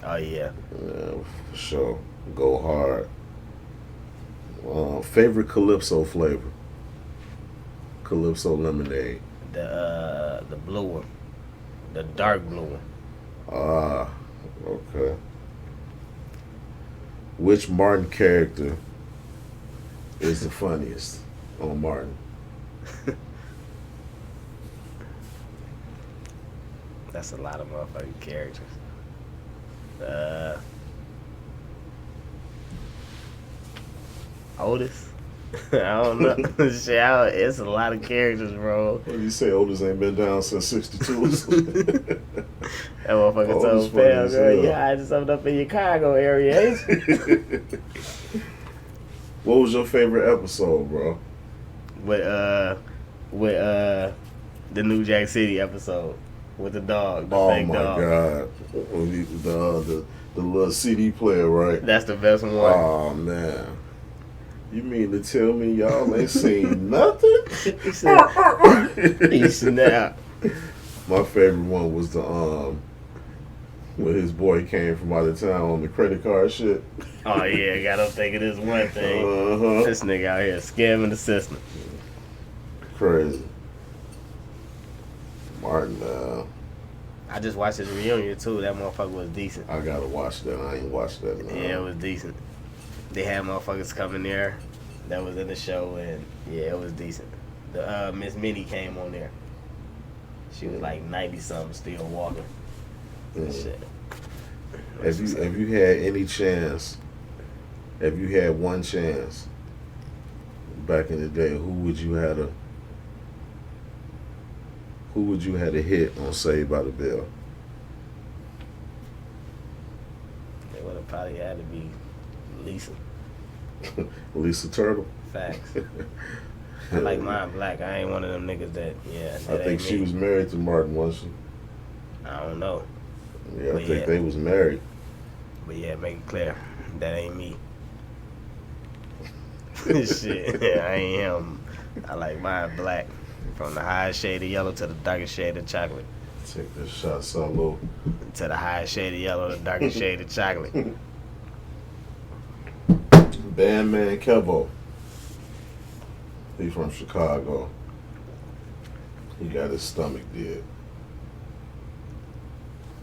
Oh, yeah. Yeah, for sure. Go hard. Favorite Calypso flavor? Calypso lemonade. The blue one. The dark blue one. Ah, okay. Which Martin character is the funniest on Martin? That's a lot of motherfucking characters. Otis? I don't know. Shit, it's a lot of characters, bro. What do you say? Otis ain't been down since '62. That motherfucker Otis told funny Pam, as girl, hell. you hiding something up in your cargo area, ain't you? What was your favorite episode, bro? with the New Jack City episode with the dog, the Oh fake my dog. god, when the little CD player, right? That's the best one. Oh man, you mean to tell me y'all ain't seen nothing? He said, he snapped. My favorite one was the when his boy came from out of town on the credit card shit. Oh yeah, got him thinking this one thing. This nigga out here scamming the system. Crazy. Martin, I just watched his reunion too. That motherfucker was decent. I gotta watch that. I ain't watched that. Yeah, it was decent. They had motherfuckers coming there that was in the show, and yeah, it was decent. The Miss Minnie came on there. She was like 90 something, still walking. And shit. Have you had any chance? If you had one chance back in the day, who would you have to hit on Saved by the Bell? It would have probably had to be Lisa. Lisa Turtle. Facts. I like mine black. I ain't one of them niggas that, yeah. I think she was married to Martin, wasn't she? I don't know. Yeah, I But think yeah. they was married. But yeah, make it clear. That ain't me. Shit. I ain't him. I like mine black. From the highest shade of yellow to the darkest shade of chocolate. Take this shot solo. To the highest shade of yellow to the darkest shade of chocolate. Bandman Kevo. He from Chicago. He got his stomach dead.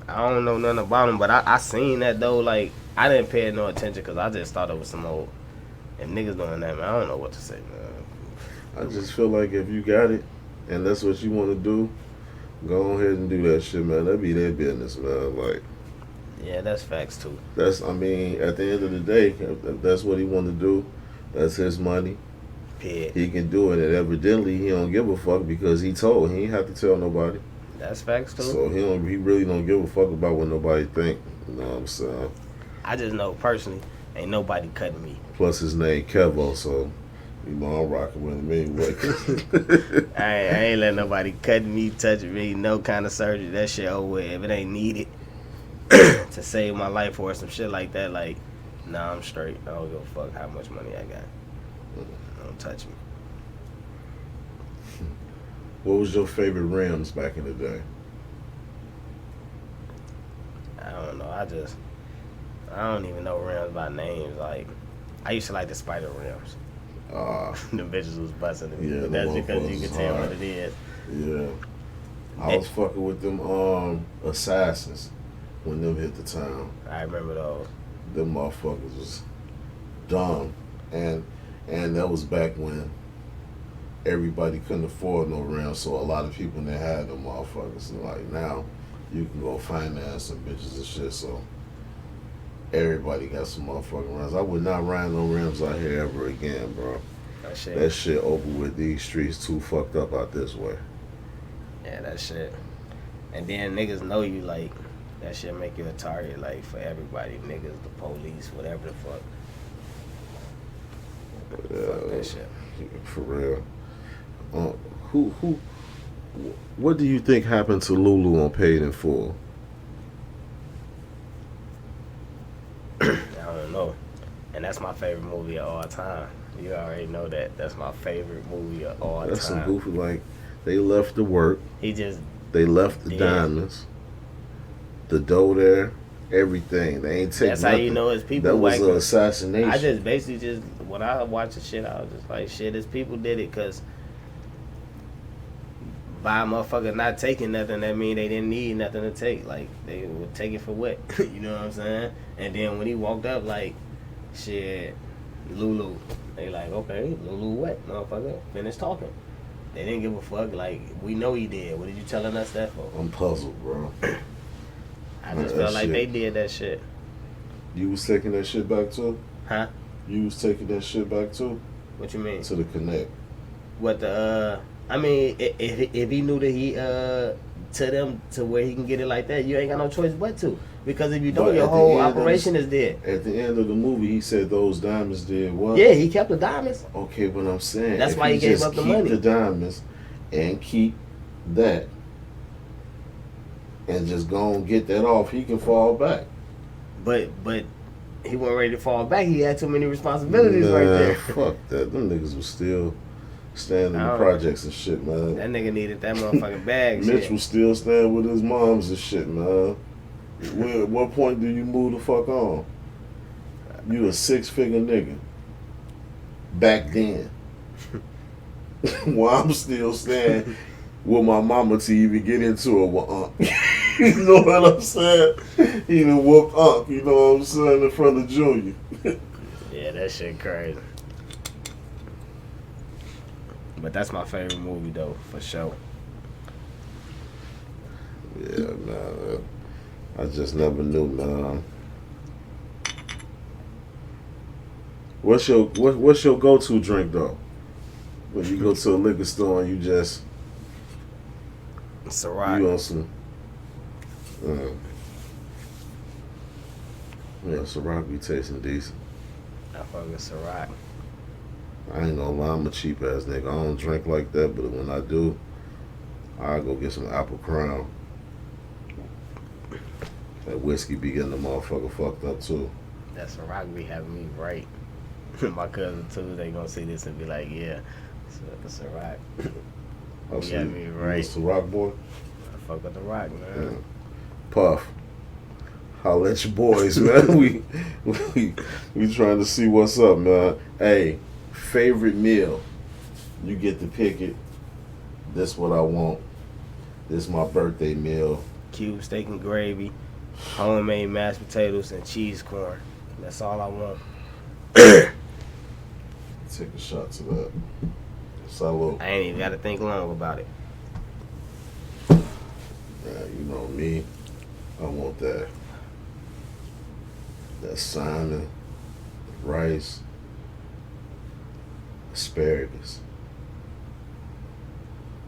I don't know nothing about him, but I seen that though. Like, I didn't pay no attention because I just thought it was some old. If niggas doing that, man, I don't know what to say, man. I just feel like if you got it and that's what you want to do, go ahead and do that shit, man. That be their business, man. Like, Yeah, that's facts too. I mean, at the end of the day, if that's what he want to do, that's his money. Pig. He can do it, and evidently he don't give a fuck because he told. He ain't have to tell nobody. That's facts too. So he really don't give a fuck about what nobody think. You know what I'm saying? I just know personally, ain't nobody cutting me. Plus his name Kevo, so you know I'm rocking with him anyway. I ain't letting nobody cut me, touch me, no kind of surgery. That shit over with. If it ain't needed to save my life or some shit like that, like, nah, I'm straight. I don't give a fuck how much money I got. Don't touch me. What was your favorite rims back in the day? I don't know. I don't even know rims by names. Like, I used to like the spider rims. The bitches was busting to me. Yeah, But them that's because you motherfuckers can was tell hard. what it is. Yeah. I was fucking with them assassins when them hit the town. I remember those. Them motherfuckers was dumb. And that was back when everybody couldn't afford no rims, so a lot of people that had them motherfuckers. And like now you can go finance some bitches and shit, so everybody got some motherfucking rims. I would not ride no rims out here ever again, bro. That shit over with. These streets too fucked up out this way. Yeah, that shit. And then niggas know you, like, that shit make you a target, like, for everybody. Niggas, the police, whatever the fuck. Fuck that shit. For real. What do you think happened to Lulu on Paid in Full? I don't know. And that's my favorite movie of all time. You already know that. That's my favorite movie of all That's time. some goofy, like, they left the work. They left the diamonds. The dough there. Everything. They ain't take That's nothing. how you know it's people. That was like, an assassination. I just basically when I watch the shit, I was just like, shit, it's people did it because by a motherfucker not taking nothing, that mean they didn't need nothing to take. Like, they would take it for what? You know what I'm saying? And then when he walked up, like, shit, Lulu. They like, okay, Lulu what, motherfucker? Finish talking. They didn't give a fuck. Like, we know he did. What are you telling us that for? I'm puzzled, bro. I just felt like they did that shit. You was taking that shit back too? Huh? You was taking that shit back too? What you mean? To the Connect. What the, I mean, if he knew that he, to them to where he can get it like that, you ain't got no choice but to. Because if you don't, your whole operation is dead. At the end of the movie, he said those diamonds did what? Yeah, he kept the diamonds. Okay, but I'm saying that's why he gave up the money. Keep the diamonds and keep that, and just go and get that off. He can fall back. But he wasn't ready to fall back. He had too many responsibilities right there. Fuck that. Them niggas was still standing in the projects and shit, man. That nigga needed that motherfucking bag. Mitch was still standing with his moms and shit, man. At what point do you move the fuck on? You a 6-figure nigga. Back then. While I'm still staying with my mama to even get into it with Unc. You know what I'm saying? He done whooped Unc, you know what I'm saying, in front of Junior. Yeah, that shit crazy. But that's my favorite movie, though, for sure. Yeah, man. I just never knew, man. What's your go-to drink though? When you go to a liquor store and you just Ciroc. You on some yeah, Ciroc be tasting decent. I fuck with Ciroc. I ain't gonna lie, I'm a cheap ass nigga. I don't drink like that, but when I do, I go get some Apple Crown. That whiskey be getting the motherfucker fucked up too. That Ciroc be having me right. My cousin too, they gonna see this and be like, yeah, it's a Ciroc. Oh, You so got me right. You a Ciroc boy? I fuck with the rock, man. Yeah. Puff. Holla at your boys, man. we trying to see what's up, man. Hey, favorite meal. You get to pick it. This what I want. This my birthday meal. Cube steak and gravy, homemade mashed potatoes, and cheese corn. That's all I want. Take a shot to that. Salute. I ain't even got to think long about it. Yeah, you know me. I want that salmon, rice, asparagus.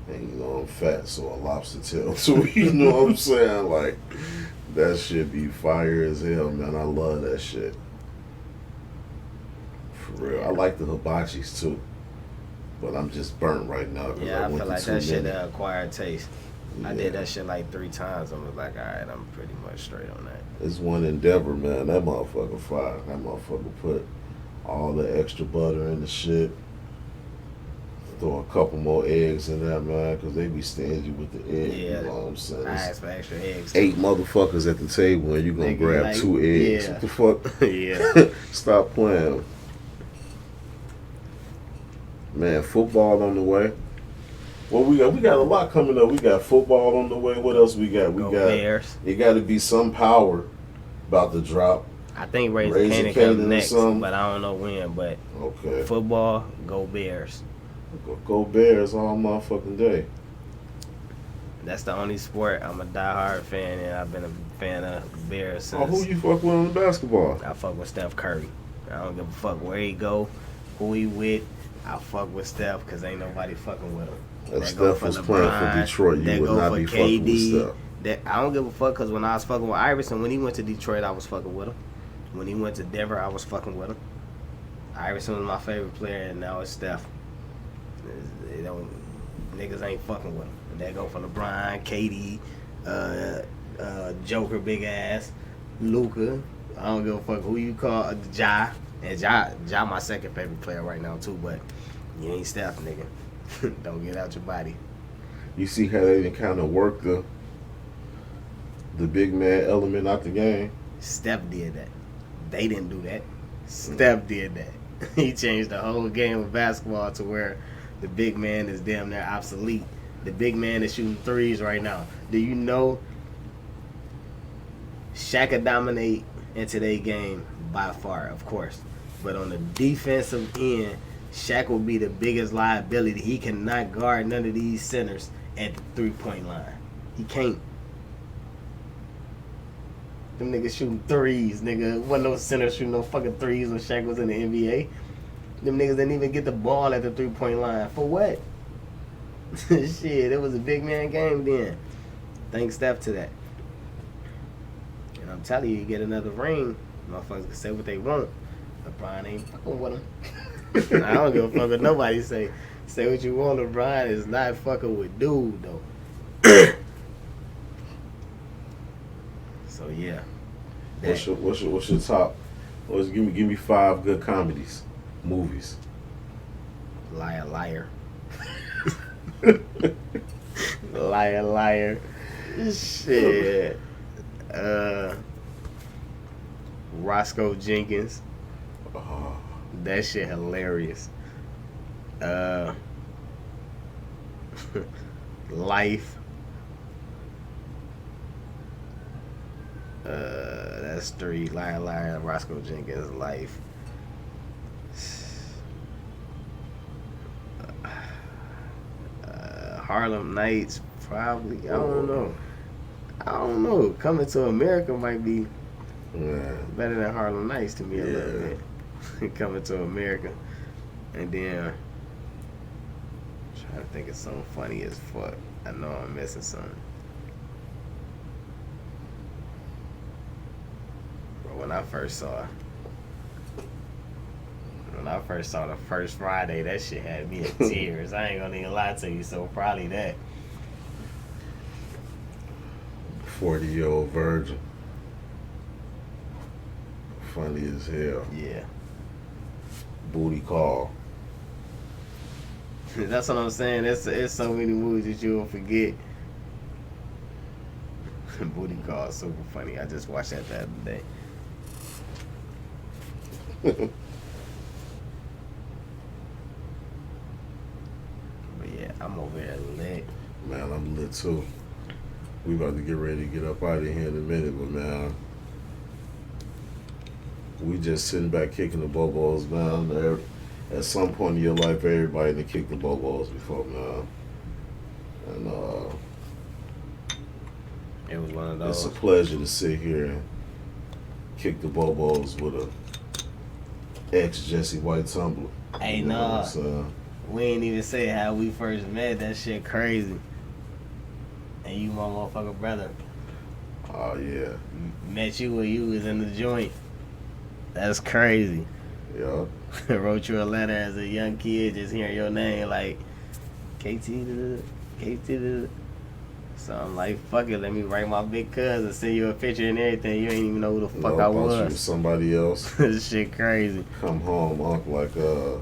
And you know I'm fat, so a lobster tail too. You know what I'm saying? Like, that shit be fire as hell, man. I love that shit. For real. I like the hibachis too. But I'm just burnt right now. Yeah, I feel like that shit many. Acquired taste. Yeah. I did that shit like 3 times. I was like, all right, I'm pretty much straight on that. It's one Endeavor, man. That motherfucker fire. That motherfucker put all the extra butter in the shit. Throw a couple more eggs in there, man, because they be stingy with the egg. Yeah, you know what I'm saying? I asked for extra eggs. 8 motherfuckers at the table, and you gonna grab like, 2 eggs. yeah. What the fuck? Yeah. Stop playing. Man, football on the way. Well, we got a lot coming up. We got football on the way. What else we got? We Go got Bears. It got to be some power about to drop. I think Raising Raising Canaan Canaan comes or next, something. but I don't know when. But Okay. football, go Bears. Go Bears all motherfucking day. That's the only sport I'm a diehard fan, and I've been a fan of Bears Oh, who since. you fuck with on the basketball? I fuck with Steph Curry. I don't give a fuck where he go, who he with. I fuck with Steph because ain't nobody fucking with him. If That go Steph for was playing for LeBron, Detroit, that you would go not for be fucking with KD, Steph. That I don't give a fuck because when I was fucking with Iverson, when he went to Detroit, I was fucking with him. When he went to Denver, I was fucking with him. Iverson was my favorite player, and now it's Steph. They don't, niggas ain't fucking with him. And they go for LeBron, KD, Joker, big ass, Luka. I don't give a fuck who you call Ja. And Ja my second favorite player right now too, but you ain't Steph, nigga. Don't get out your body. You see how they didn't kind of work the big man element out the game? Steph did that. They didn't do that. Steph did that. He changed the whole game of basketball to where the big man is damn near obsolete. The big man is shooting threes right now. Do you know Shaq could dominate in today's game by far, of course. But on the defensive end, Shaq will be the biggest liability. He cannot guard none of these centers at the three-point line. He can't. Them niggas shooting threes, nigga. Wasn't no center shooting no fucking threes when Shaq was in the NBA. Them niggas didn't even get the ball at the three-point line. For what? Shit, it was a big man game then. Thanks Steph to that. And I'm telling you, you get another ring, motherfuckers can say what they want. LeBron ain't fucking with them. I don't give a fuck what nobody say. Say what you want, LeBron is not fucking with dude, though. So, yeah. What's your top? Give me 5 good comedies, movies. Liar, liar. Liar, liar. Shit. Roscoe Jenkins. Oh. That shit hilarious. Life. That's 3. Liar, liar. Roscoe Jenkins. Life. Harlem Nights. Probably. I don't know. Coming to America might be better than Harlem Nights to me a little bit. Coming to America. And then I'm trying to think of something funny as fuck. I know I'm missing something. But when I first saw the first Friday, that shit had me in tears. I ain't gonna even lie to you, so probably that. 40-year-old virgin. Funny as hell. Yeah. Booty call. That's what I'm saying. It's so many movies that you will forget. Booty call is super funny. I just watched that the other day. But yeah, I'm over here lit. Man, I'm lit too. We about to get ready to get up out of here in a minute, but man, we just sitting back kicking the Boboz, man. At some point in your life, everybody to kick the Boboz before, man. And It was one of those. it's a pleasure to sit here and kick the Boboz with a ex-Jesse White Tumbler. Hey, You know nah. what I'm saying? We ain't even say how we first met. That shit crazy. And you my motherfucking brother. Oh, yeah. Met you when you was in the joint. That's crazy. Yeah. Wrote you a letter as a young kid, just hearing your name like KT. So I'm like, fuck it, let me write my big cousin, send you a picture and everything. You ain't even know who the fuck I thought you was was. somebody else. This shit crazy. Come home, Unc, like, you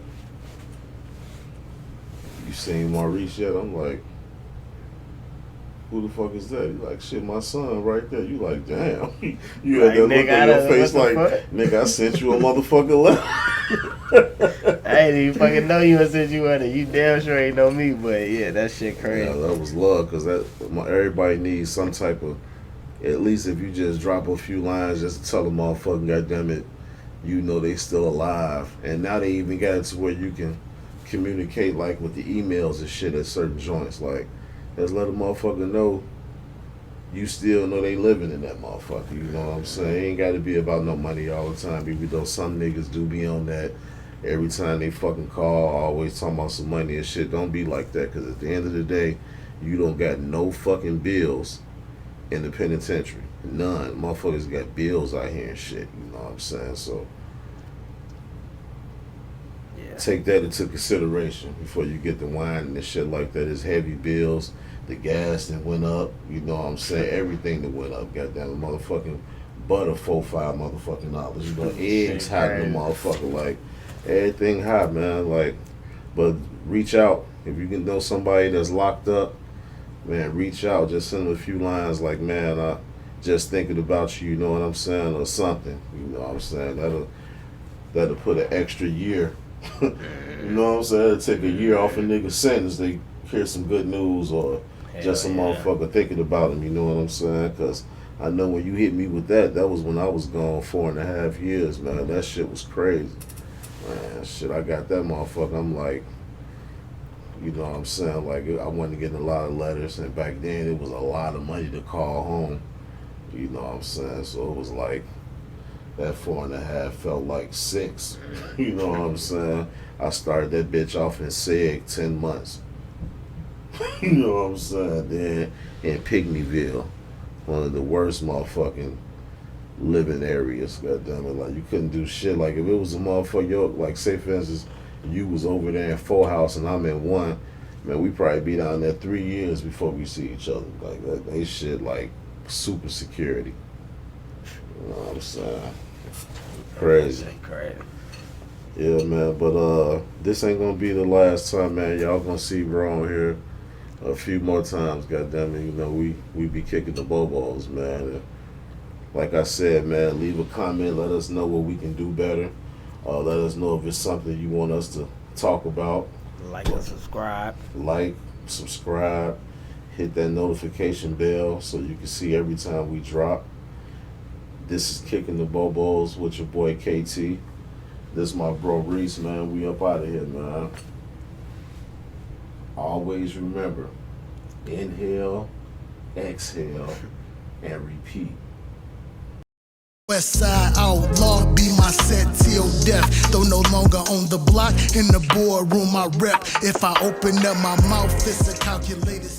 seen Maurice yet? I'm like, who the fuck is that? He like, shit, my son right there. You like, damn. You had that Like, look nigga, on I your face what like, the fuck? nigga, I sent you a motherfucking letter. I ain't even fucking know you and said you wanted. You damn sure ain't know me, but yeah, that shit crazy. Yeah, that was love, because everybody needs some type of, at least if you just drop a few lines just to tell them motherfucking goddamn it, you know they still alive. And now they even got it to where you can communicate like with the emails and shit at certain joints. Like, just let a motherfucker know you still know they living in that motherfucker. You know what I'm saying? It ain't got to be about no money all the time, even though some niggas do be on that. Every time they fucking call, always talking about some money and shit. Don't be like that, because at the end of the day, you don't got no fucking bills in the penitentiary. None. Motherfuckers got bills out here and shit. You know what I'm saying? So Yeah. take that into consideration before you get the wine and shit like that. It's heavy bills. The gas that went up. You know what I'm saying? Everything that went up. Goddamn, the motherfucking butter $4-5 motherfucking dollars. You know, eggs hot in the motherfucker. Like everything hot, man. Like, but reach out if you can know somebody that's locked up. Man, reach out. Just send them a few lines like, man, I just thinking about you. You know what I'm saying, or something. You know what I'm saying? That'll put an extra year. You know what I'm saying? That'll take a year off a nigga's sentence. They hear some good news or just some motherfucker thinking about him. You know what I'm saying? Because I know when you hit me with that was when I was gone 4.5 years, man. That shit was crazy. Man, shit, I got that motherfucker. I'm like, you know what I'm saying? Like, I wasn't getting a lot of letters, and back then it was a lot of money to call home. You know what I'm saying? So it was like, that 4.5 felt like 6. You know what I'm saying? I started that bitch off in SEG 10 months. You know what I'm saying? Then in Pygmyville, one of the worst motherfucking living areas, goddammit. Like, you couldn't do shit. Like, if it was a motherfucker, like, say for instance, you was over there in 4 house and I'm in 1, man, we probably be down there 3 years before we see each other. Like, that, they shit like super security. You know what I'm saying? Crazy. Crazy. Yeah, man, but this ain't gonna be the last time, man. Y'all gonna see Ron here a few more times, goddammit. You know, we be kicking the Boboz, man. And like I said, man, leave a comment, let us know what we can do better. Let us know if it's something you want us to talk about. Like and subscribe. Like, subscribe, hit that notification bell so you can see every time we drop. This is Kicking the Boboz with your boy KT. This is my bro Reese, man. We up out of here, man. Always remember, inhale, exhale, and repeat. West side outlaw, be my set till death. Though no longer on the block, in the boardroom I rep. If I open up my mouth, it's a calculated